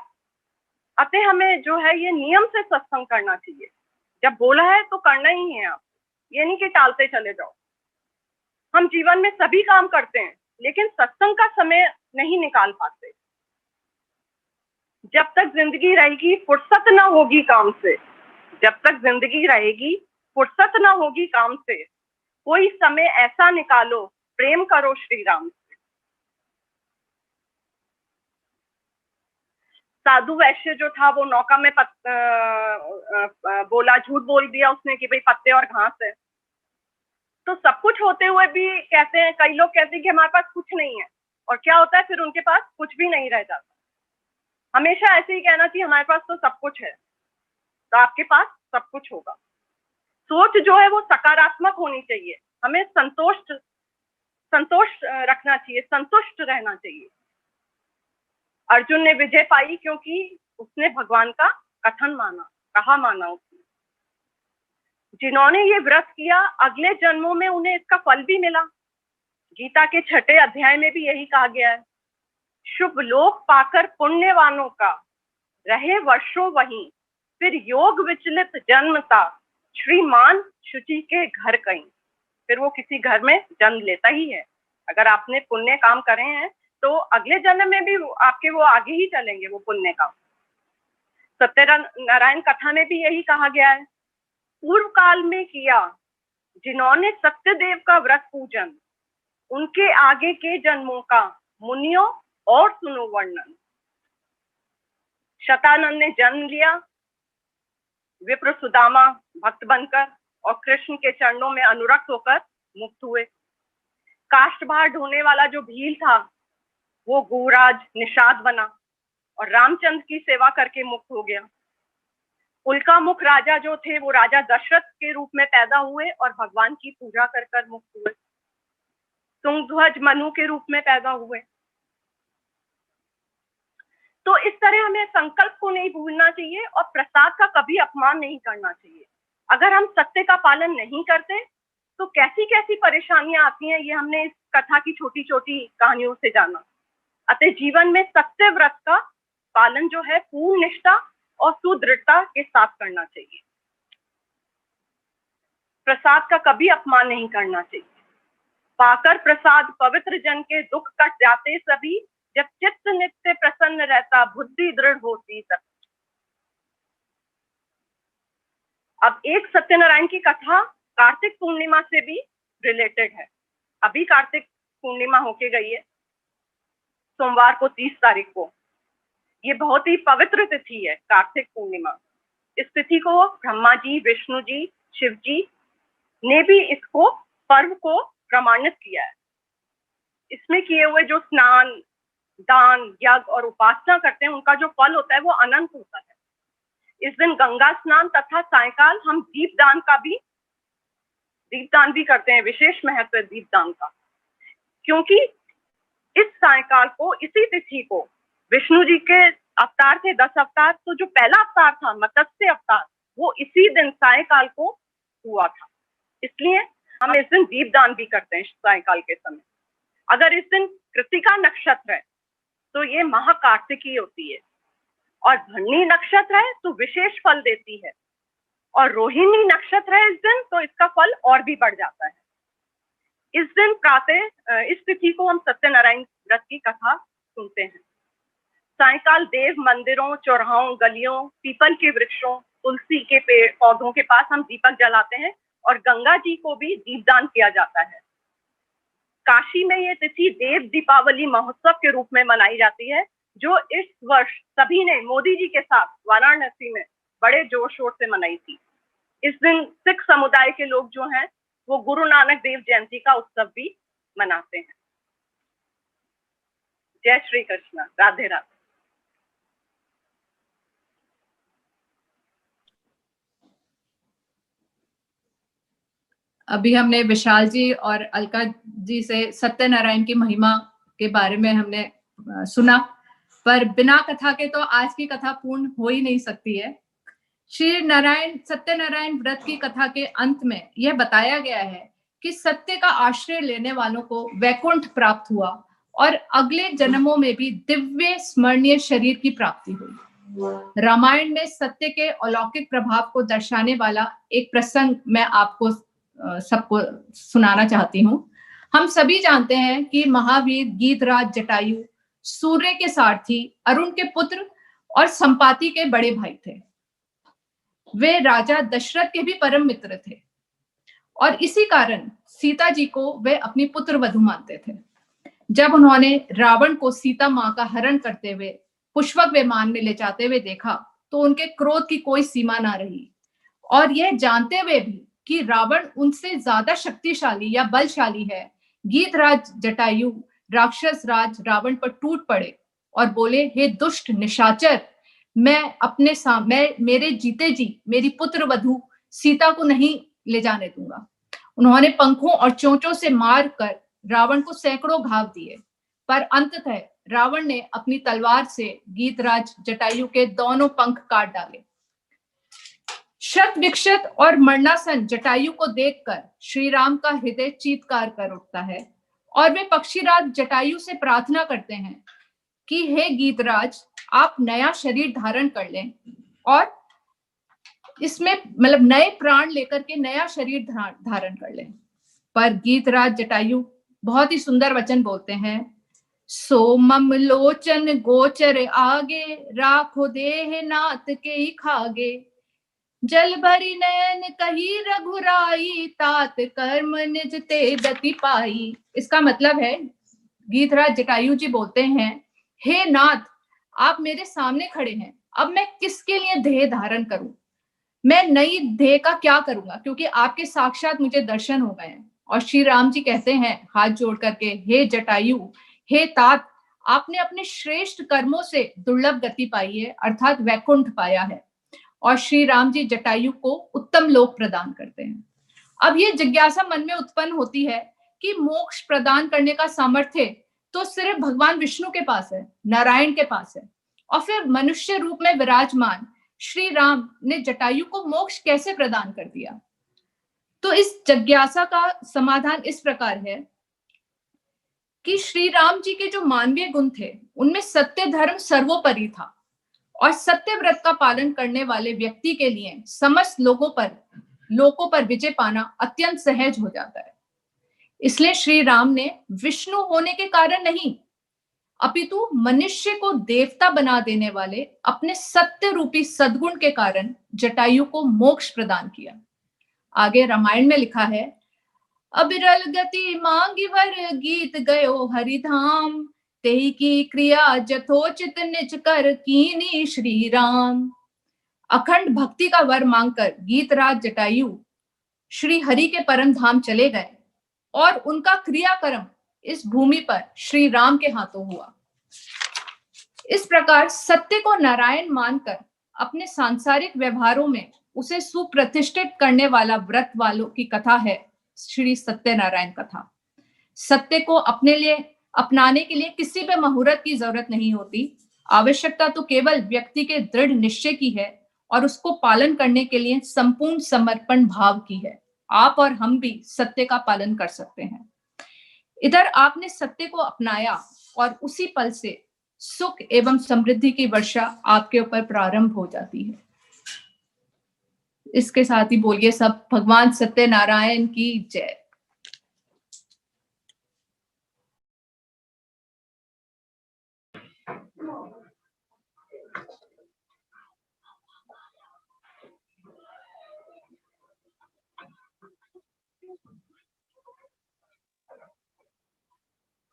Speaker 2: अतः हमें जो है ये नियम से सत्संग करना चाहिए। जब बोला है तो करना ही है आप, ये नहीं कि टालते चले जाओ। हम जीवन में सभी काम करते हैं, लेकिन सत्संग का समय नहीं निकाल पाते। जब तक जिंदगी रहेगी फुर्सत ना होगी काम से, जब तक जिंदगी रहेगी फुर्सत ना होगी काम से। कोई समय ऐसा निकालो, प्रेम करो श्री राम से। साधु वैश्य जो था वो नौका में बोला, झूठ बोल दिया उसने कि भाई पत्ते और घास है। तो सब कुछ होते हुए भी कहते हैं, कई लोग कहते हैं कि हमारे पास कुछ नहीं है, और क्या होता है फिर उनके पास कुछ भी नहीं रह जाता। हमेशा ऐसे ही कहना चाहिए, हमारे पास तो सब कुछ है, तो आपके पास सब कुछ होगा। सोच जो है वो सकारात्मक होनी चाहिए। हमें संतोष रखना चाहिए, संतुष्ट रहना चाहिए। अर्जुन ने विजय पाई क्योंकि उसने भगवान का कथन माना, कहा माना उसने। जिन्होंने ये व्रत किया अगले जन्मों में उन्हें इसका फल भी मिला। गीता के 6 अध्याय में भी यही कहा गया है, शुभ लोक पाकर पुण्यवानों का रहे वर्षों वहीं, फिर योग विचलित जन्मता श्रीमान शुचि के घर कहीं। फिर वो किसी घर में जन्म लेता ही है। अगर आपने पुण्य काम करे हैं तो अगले जन्म में भी आपके वो आगे ही चलेंगे, वो पुण्य काम। सत्यनारायण कथा में भी यही कहा गया है, पूर्व काल में किया जिन्होंने सत्यदेव का व्रत पूजन, उनके आगे के जन्मों का मुनियों और सुनो वर्णन। शतानंद ने जन्म लिया, विप्र सुदामा भक्त बनकर और कृष्ण के चरणों में अनुरक्त होकर मुक्त हुए। काष्ठभार ढोने वाला जो भील था वो गुराज निषाद बना और रामचंद्र की सेवा करके मुक्त हो गया। उल्कामुख राजा जो थे वो राजा दशरथ के रूप में पैदा हुए और भगवान की पूजा कर कर मुक्त हुए। तुंगध्वज मनु के रूप में पैदा हुए। तो इस तरह हमें संकल्प को नहीं भूलना चाहिए और प्रसाद का कभी अपमान नहीं करना चाहिए। अगर हम सत्य का पालन नहीं करते तो कैसी कैसी परेशानियां आती हैं, ये हमने इस कथा की छोटी छोटी कहानियों से जाना। अतः जीवन में सत्य व्रत का पालन जो है पूर्ण निष्ठा और सुदृढ़ता के साथ करना चाहिए। प्रसाद का कभी अपमान नहीं करना चाहिए। पाकर प्रसाद पवित्र जन के दुख कट जाते सभी, जब चित्त नित्य प्रसन्न रहता बुद्धि दृढ़ होती सब। अब एक सत्यनारायण की कथा कार्तिक पूर्णिमा से भी रिलेटेड है। अभी कार्तिक पूर्णिमा होके गई है, सोमवार को 30 तारीख को। ये बहुत ही पवित्र तिथि है कार्तिक पूर्णिमा। इस तिथि को ब्रह्मा जी, विष्णु जी, शिव जी ने भी इसको पर्व को प्रमाणित किया है। इसमें किए हुए जो स्नान, दान, यज्ञ और उपासना करते हैं, उनका जो फल होता है वो अनंत होता है। इस दिन गंगा स्नान तथा सायंकाल हम दीपदान भी करते हैं। विशेष महत्व है दीपदान का, क्योंकि इस सायंकाल को, इसी तिथि को विष्णु जी के अवतार थे 10 अवतार, तो जो पहला अवतार था मत्स्य अवतार, वो इसी दिन सायंकाल को हुआ था। इसलिए हम इस दिन दीपदान भी करते हैं सायंकाल के समय। अगर इस दिन कृतिका नक्षत्र है तो ये महाकार्तिकी होती है, और भरणी नक्षत्र है तो विशेष फल देती है, और रोहिणी नक्षत्र है इस दिन तो इसका फल और भी बढ़ जाता है। इस दिन प्रातः इस तिथि को हम सत्यनारायण व्रत की कथा सुनते हैं। सायंकाल देव मंदिरों, चौराहों, गलियों, पीपल के वृक्षों, तुलसी के पेड़ पौधों के पास हम दीपक जलाते हैं, और गंगा जी को भी दीपदान किया जाता है। काशी में ये तिथि देव दीपावली महोत्सव के रूप में मनाई जाती है, जो इस वर्ष सभी ने मोदी जी के साथ वाराणसी में बड़े जोर शोर से मनाई थी। इस दिन सिख समुदाय के लोग जो हैं वो गुरु नानक देव जयंती का उत्सव भी मनाते हैं। जय श्री कृष्ण, राधे राधे।
Speaker 12: अभी हमने विशाल जी और अलका जी से सत्यनारायण की महिमा के बारे में हमने सुना, पर बिना कथा के तो आज की कथा पूर्ण हो ही नहीं सकती है। श्री नारायण सत्यनारायण व्रत की कथा के अंत में यह बताया गया है कि सत्य का आश्रय लेने वालों को वैकुंठ प्राप्त हुआ और अगले जन्मों में भी दिव्य स्मरणीय शरीर की प्राप्ति हुई। रामायण में सत्य के अलौकिक प्रभाव को दर्शाने वाला एक प्रसंग मैं आपको सबको सुनाना चाहती हूँ। हम सभी जानते हैं कि महावीर, गीधराज, जटायु सूर्य के सारथी, अरुण के पुत्र और संपाति के बड़े भाई थे। वे राजा दशरथ के भी परम मित्र थे, और इसी कारण सीता जी को वे अपनी पुत्र वधू मानते थे। जब उन्होंने रावण को सीता मां का हरण करते हुए पुष्पक विमान में ले जाते हुए देखा तो उनके क्रोध की कोई सीमा ना रही, और यह जानते हुए भी कि रावण उनसे ज्यादा शक्तिशाली या बलशाली है, गीधराज जटायु राक्षस राज रावण पर टूट पड़े और बोले, हे दुष्ट निशाचर, मैं मेरे जीते जी मेरी पुत्र वधू सीता को नहीं ले जाने दूंगा। उन्होंने पंखों और चोंचों से मार कर रावण को सैकड़ों घाव दिए, पर अंततः रावण ने अपनी तलवार से गीधराज जटायु के दोनों पंख काट डाले। शत विक्षत और मरणासन जटायु को देखकर श्री राम का हृदय चीत्कार कर उठता है, और वे पक्षीराज जटायु से प्रार्थना करते हैं कि हे गीधराज, आप नया शरीर धारण कर लें और इसमें मतलब नए प्राण लेकर के नया शरीर धारण कर लें। पर गीधराज जटायु बहुत ही सुंदर वचन बोलते हैं, सो मम लोचन गोचर आगे, राखो देह नाथ के ही खागे, जल भरी नयन कही रघुराई, तात कर्म निज ते गति पाई। इसका मतलब है, गीधराज जटायु जी बोलते हैं, हे नाथ, आप मेरे सामने खड़े हैं, अब मैं किसके लिए देह धारण करूं, मैं नई देह का क्या करूंगा, क्योंकि आपके साक्षात मुझे दर्शन हो गए हैं। और श्री राम जी कहते हैं हाथ जोड़ करके, हे जटायु, हे तात, आपने अपने श्रेष्ठ कर्मों से दुर्लभ गति पाई है, अर्थात वैकुंठ पाया है। और श्री राम जी जटायु को उत्तम लोक प्रदान करते हैं। अब ये जिज्ञासा मन में उत्पन्न होती है कि मोक्ष प्रदान करने का सामर्थ्य तो सिर्फ भगवान विष्णु के पास है, नारायण के पास है, और फिर मनुष्य रूप में विराजमान श्री राम ने जटायु को मोक्ष कैसे प्रदान कर दिया। तो इस जिज्ञासा का समाधान इस प्रकार है कि श्री राम जी के जो मानवीय गुण थे उनमें सत्य धर्म सर्वोपरि था, और सत्य व्रत का पालन करने वाले व्यक्ति के लिए समस्त लोगों पर विजय पाना अत्यंत सहज हो जाता है। इसलिए श्री राम ने विष्णु होने के कारण नहीं, अपितु मनुष्य को देवता बना देने वाले अपने सत्य रूपी सद्गुण के कारण जटायु को मोक्ष प्रदान किया। आगे रामायण में लिखा है, अबिरल गति मांगी वर गीत गयो हरिधाम, तेहि की क्रिया जथोचित निज कर कीनी श्री राम। अखंड भक्ति का वर मांगकर गीधराज जटायु श्री हरि के परम धाम चले गए और उनका क्रियाकर्म इस भूमि पर श्री राम के हाथों हुआ। इस प्रकार सत्य को नारायण मानकर अपने सांसारिक व्यवहारों में उसे सुप्रतिष्ठित करने वाला व्रत वालों की कथा है श्री सत्यनारायण कथा। सत्य को अपने लिए अपनाने के लिए किसी भी मुहूर्त की जरूरत नहीं होती। आवश्यकता तो केवल व्यक्ति के दृढ़ निश्चय की है और उसको पालन करने के लिए संपूर्ण समर्पण भाव की है। आप और हम भी सत्य का पालन कर सकते हैं। इधर आपने सत्य को अपनाया और उसी पल से सुख एवं समृद्धि की वर्षा आपके ऊपर प्रारंभ हो जाती है। इसके साथ ही बोलिए सब भगवान सत्यनारायण की जय।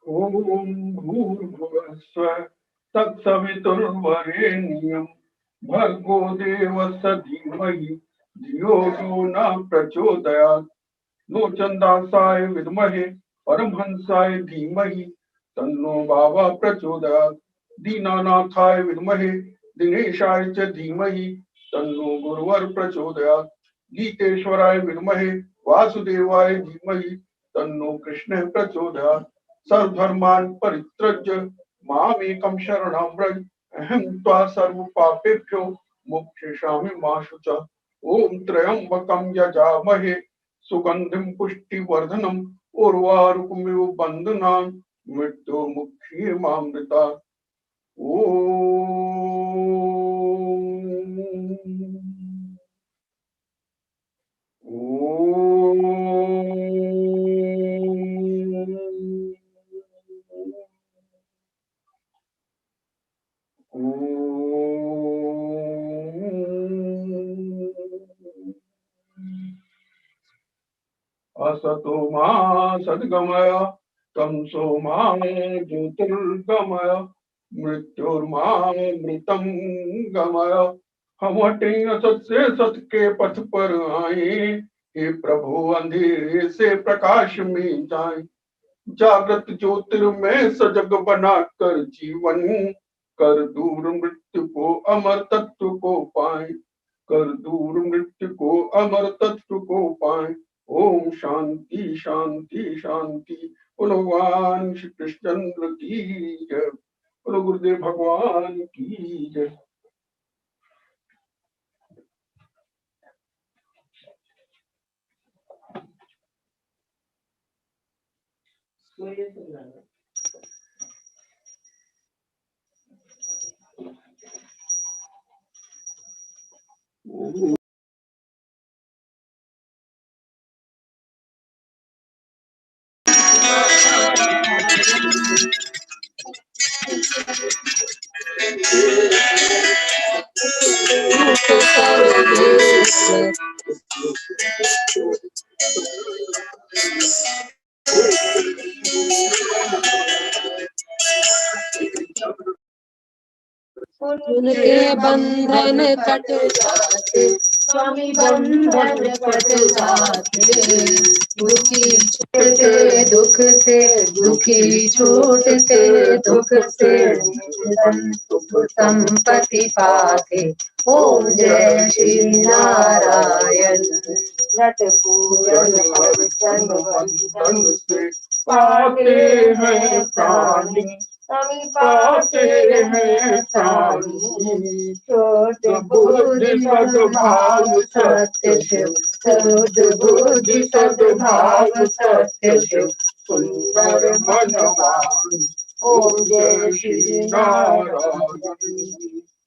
Speaker 13: ओम भूर्भुवस्सुः तत्सवितुर्वरेण्यं भर्गो देवस्य धीमहि धियो यो न प्रचोदयात्। नो चंदासाय विद्महे परमहंसाय धीमहि तन्नो बाबा प्रचोदयात्। दीनानाथाय विद्महे दिनेशाय च धीमहि तन्नो गुरुवर प्रचोदयात्। गीतेश्वराय विद्महे वासुदेवाय धीमहि तन्नो कृष्ण प्रचोदयात्। सर्वधर्मान् परित्यज्य मामेकं शरणं व्रज अहं त्वा सर्वपापेभ्यो मोक्षयिष्यामि मा शुचः। ओम त्र्यंबकं यजामहे सुगंधिं पुष्टिवर्धनम् उर्वारुकमिव बन्धनान् मृत्युर्मुक्षीयमामृतात्। असतो मा सद्गमय तमसो मा ज्योतिर्गमय मृत्युर्मामृतं गमय। हम हटे असत से सत के पथ पर आए, हे प्रभु अंधेरे से प्रकाश में जाए। जागृत ज्योतिर्मय सजग बना कर जीवन कर दूर मृत्यु को अमर तत्व को पाए। कर दूर मृत्यु को अमर तत्व को पाए। ओम शांति शांति शांति। बोलो भगवान श्री कृष्णचंद्र की जय। बोलो गुरुदेव भगवान की जय।
Speaker 11: उनके बंधन कट जाते स्वामी बंधन कट जाते। दुखी छूटते दुख से दुखी छूटते दुख से सुख संपत्ति पाते। ओम जय श्री नारायण। नट पूजन अर्चन वंदन से पाते हैं प्राणी स्वामी पाते हैं प्राणी। छोट बुद्धि सद्भाव सत्य शिव शुद्ध बुद्धि सद्भाव सत्य शिव सुंदर मनवान। ओम जय श्री नारायण।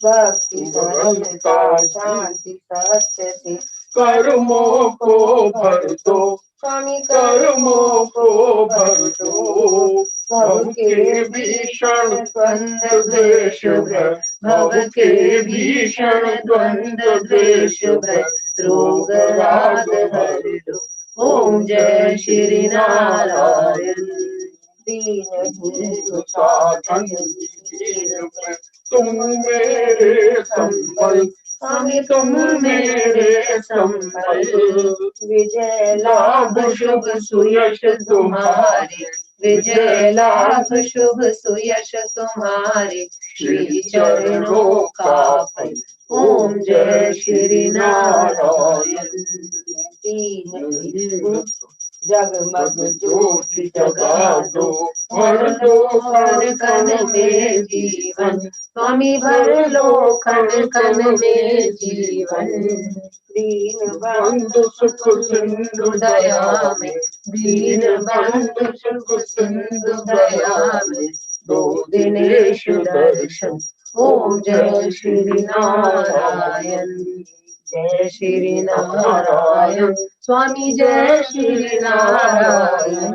Speaker 11: भक्ति सरलता शांति सत्य से कर्मों को भर दो स्वामी कर्मों को भर दो। भव के भीषण द्वंद्व द्वेष भय भव के भीषण द्वंद्व द्वेष भय रोग राग हर दो। ओम जय श्री नारायण। दीन साधन तुम मेरे संबल
Speaker 14: स्वामी तुम मेरे संबल, विजय लाभ शुभ सुयश तुम्हारे, विजय लाभ शुभ सुयश तुम्हारे, श्री चरणों का फल। ओम जय श्री नारायण। जगमग ज्योति जगा दो, भर लो कण कण में जीवन, स्वामी भर लो कण कण में जीवन। दीन बंधु सुख सिंधु दया में, दीन बंधु सुख सिंधु दया में, दो दिनेश दर्शन। ओम जय श्री नारायण, जय श्री नारायण, स्वामी जय श्री नारायण।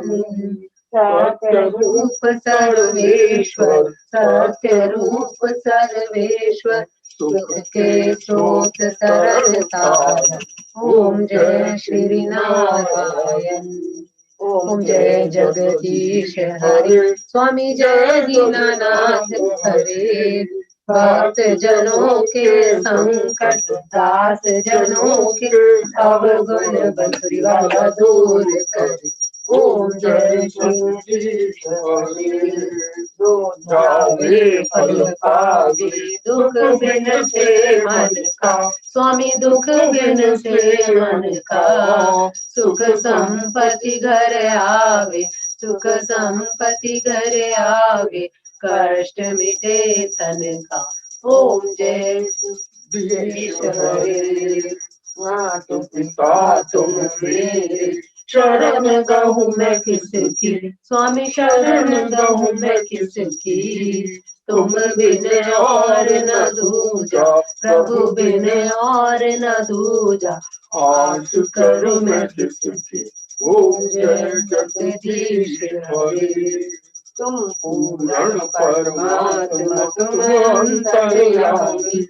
Speaker 14: सत्य रूप सर्वेश्वर, सत्य रूप सर्वेश्वर, सुख के स्रोत सरल साधन। ओम जय श्री नारायण। ओम जय जगदीश हरे, स्वामी जय दीनानाथ हरे। भक्त जनों के संकट, दास जनों के अवगुण, बंसुरी वाला दूर करे। ओम जय जगदीश हरे। जो जावे फल पावे, दुख बिन से मन का, स्वामी दुख बिन से मन का। सुख संपत्ति घर आवे, सुख संपत्ति घर आवे, कष्ट मिटे तन का। ओम जय जगदीश हरे। माता पिता तुम मेरे, शरण गहूँ मैं किसकी, स्वामी शरण गहूँ मैं किसकी। तुम बिन और न दूजा, प्रभु बिन और न दूजा, आस करूँ मैं किसकी। ओम जय जगदीश हरे। तुम पूर्ण परमात्मा, तुम अंतर्यामी,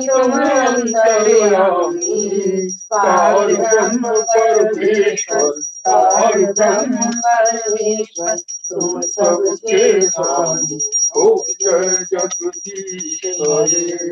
Speaker 14: तुम अंतर्यामी। पार ब्रह्म परमेश्वर, पार ब्रह्म परमेश्वर, तुम सबके स्वामी। ओम जय जगदीश हरे।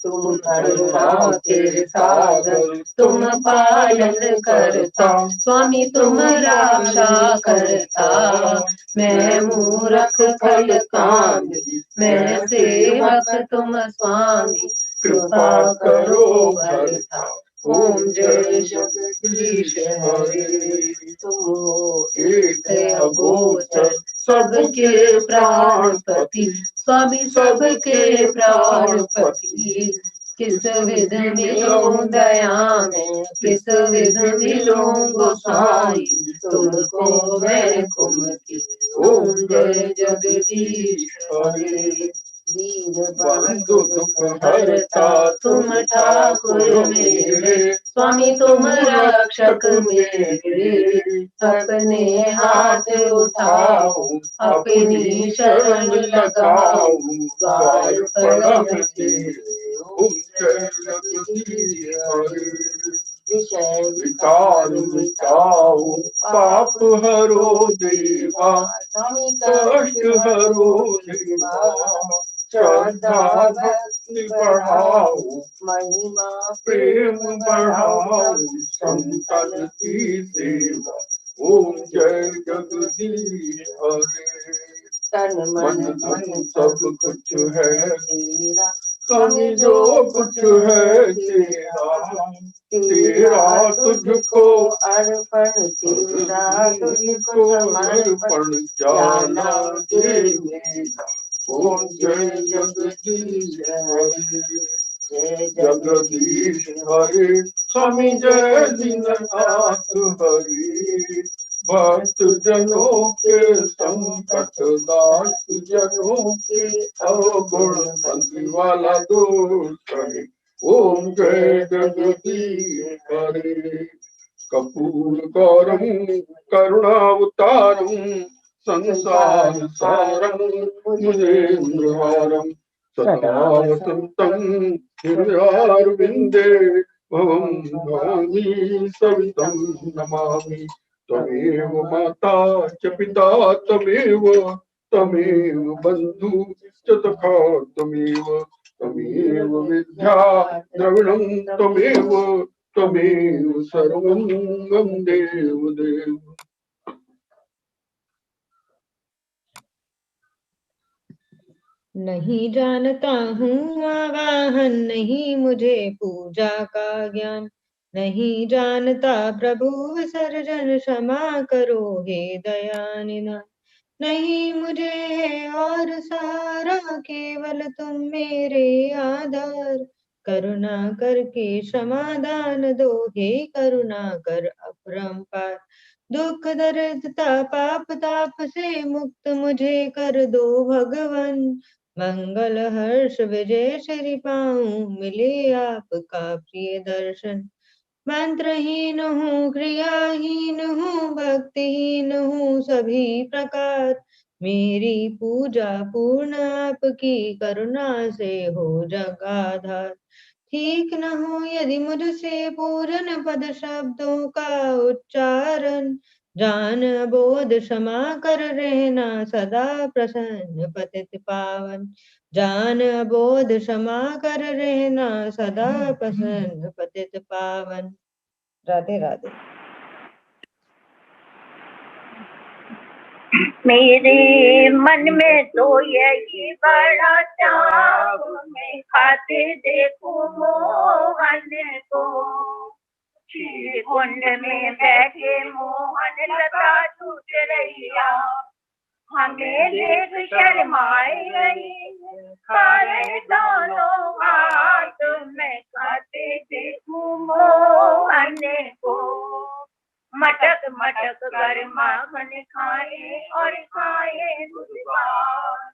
Speaker 14: तुम करुणा के सागर, तुम पालन करता, स्वामी तुम रक्षा करता। मैं मूरख फल कामी, मैं सेवक तुम स्वामी, कृपा करो भरता। ओम जय जगदीश हरे। तुम हो एक अगोचर, सबके प्राणपति, स्वामी सबके प्राणपति। किस विध मिलूं दया में, किस विध मिलूं गोसाई, तुमको मैं कुमति। ओम जय जगदीश हरे। दीन बंधु दुख हरता, तुम ठाकुर मेरे, स्वामी तुम रक्षक मेरे। अपने हाथ उठाओ, अपनी शरण लगाओ, द्वार पर तेरे। ओम जय जगदीश हरे। विषय विकार मिटाओ, पाप हरो देवा, कष्ट हरो देवा। श्रद्धा भक्ति बढ़ाओ, महिमा प्रेम बढ़ाओ, संतन की सेवा। ओम जय जगदीश हरे। तन मन धन सब कुछ है तेरा, स्वामी जो कुछ है तेरा। तेरा तुझको अर्पण, तेरा तुझको समर्पण, जाना दे मेरा। ओम जय जगदीश हरे। जय जगदीश हरे, स्वामी जय दीननाथ हरे। भक्त जनों के संकट, दास जनों के अवगुण, बंसी वाला दूर करे। ओम जय जगदीश हरे। कपूर गौरम करुणावतारम, संसार सारम मुनीन्द्रहारम। सदा वसन्तं हृदयारविन्दे, भवं भवानी सवितं नमामि। त्वमेव माता च पिता त्वमेव, त्वमेव बन्धु च सखा त्वमेव, त्वमेव त्वमेव विद्या द्रविणं त्वमेव सर्वं वन्दे देव।
Speaker 6: नहीं जानता हूँ आवाहन, नहीं मुझे पूजा का ज्ञान, नहीं जानता प्रभु विसर्जन, क्षमा करो हे दयानिधान। नहीं मुझे है और सहारा, केवल तुम मेरे आधार, करुणा करके समाधान दो हे करुणा कर अपरंपार। दुख दरिद्रता पाप ताप से मुक्त मुझे कर दो भगवन, मंगल हर्ष विजय श्री पाऊं, मिले आपका प्रिय दर्शन। मंत्रहीन हूँ क्रियाहीन हूँ भक्तिहीन हूँ सभी प्रकार, मेरी पूजा पूर्ण आपकी करुणा से हो जगाधार। ठीक न हो यदि मुझसे पूरन पद शब्दों का उच्चारण, जान बोध क्षमा कर रहना सदा प्रसन्न पतित पावन, जान बोध क्षमा कर रहना सदा प्रसन्न पतित पावन। राधे राधे।
Speaker 15: मेरे मन में तो यही बड़ा चाव, मैं खाते देखूं मोहन को, श्री कुंड में बैठे मोहन लता छूट रैया, हमें देख शर्माए रही खाए दोनों हाथ, मैं खाते देखूं मोहन को, मटक मटक कर माखन खाए और खाए गुलबार,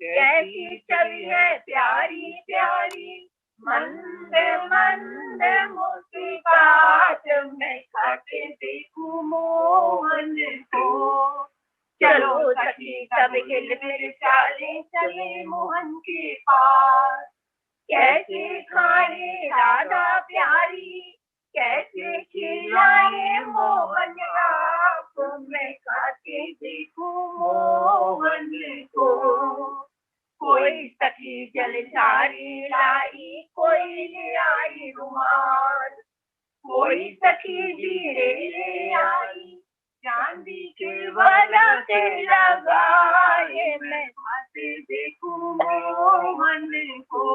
Speaker 15: कैसी छवि है प्यारी प्यारी मंद मंद मुस्कुराहट, मैं खाते देखूं मोहन को। चलो सखी सब हिल मिल चाले चले मोहन के पास, कैसे खाए राधा प्यारी कैसे खिलाए मोहन आप, मैं खाते देखूं मोहन को। कोई सखी जलधारी लाई कोई ले आई रुमाल, कोई सखी जीरे ले आई चांदी के वाला से लगाए, मैं खाते देखूं मोहन को।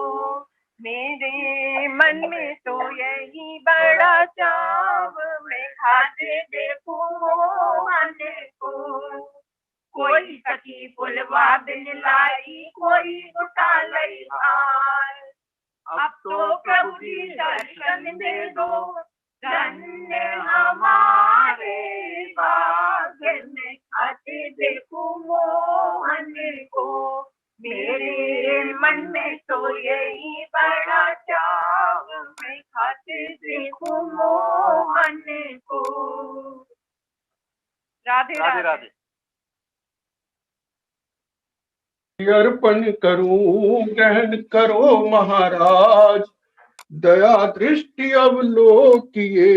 Speaker 15: मेरे मन में तो यही बड़ा चाव, मैं खाते देखूं मोहन को। कोई सखी फुलवा बिन लाई कोई उठा लई हार, अब तो प्रभु जी दर्शन दे दो धन्य हमारे भाग्य, में खाते देखूं मोहन को। मेरे मन में तो यही बड़ा चाव, मैं खाते देखूं मोहन को। राधे राधे, राधे।
Speaker 14: अर्पण करूं ग्रहण करो महाराज, दया दृष्टि अवलोकिए,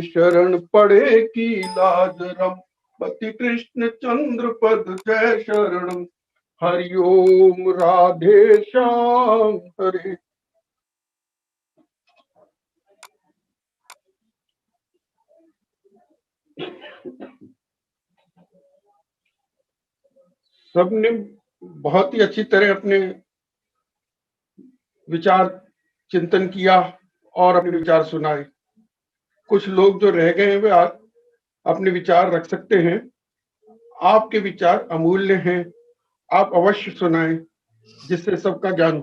Speaker 14: शरण पड़े की लाज रमपति कृष्ण चंद्र पद जय शरणम, हरि ओम राधे श्याम हरे। सबने बहुत ही अच्छी तरह अपने विचार चिंतन किया और अपने विचार सुनाए। कुछ लोग जो रह गए हैं वे अपने विचार रख सकते हैं। आपके विचार अमूल्य हैं, आप अवश्य सुनाएं जिससे सबका ज्ञान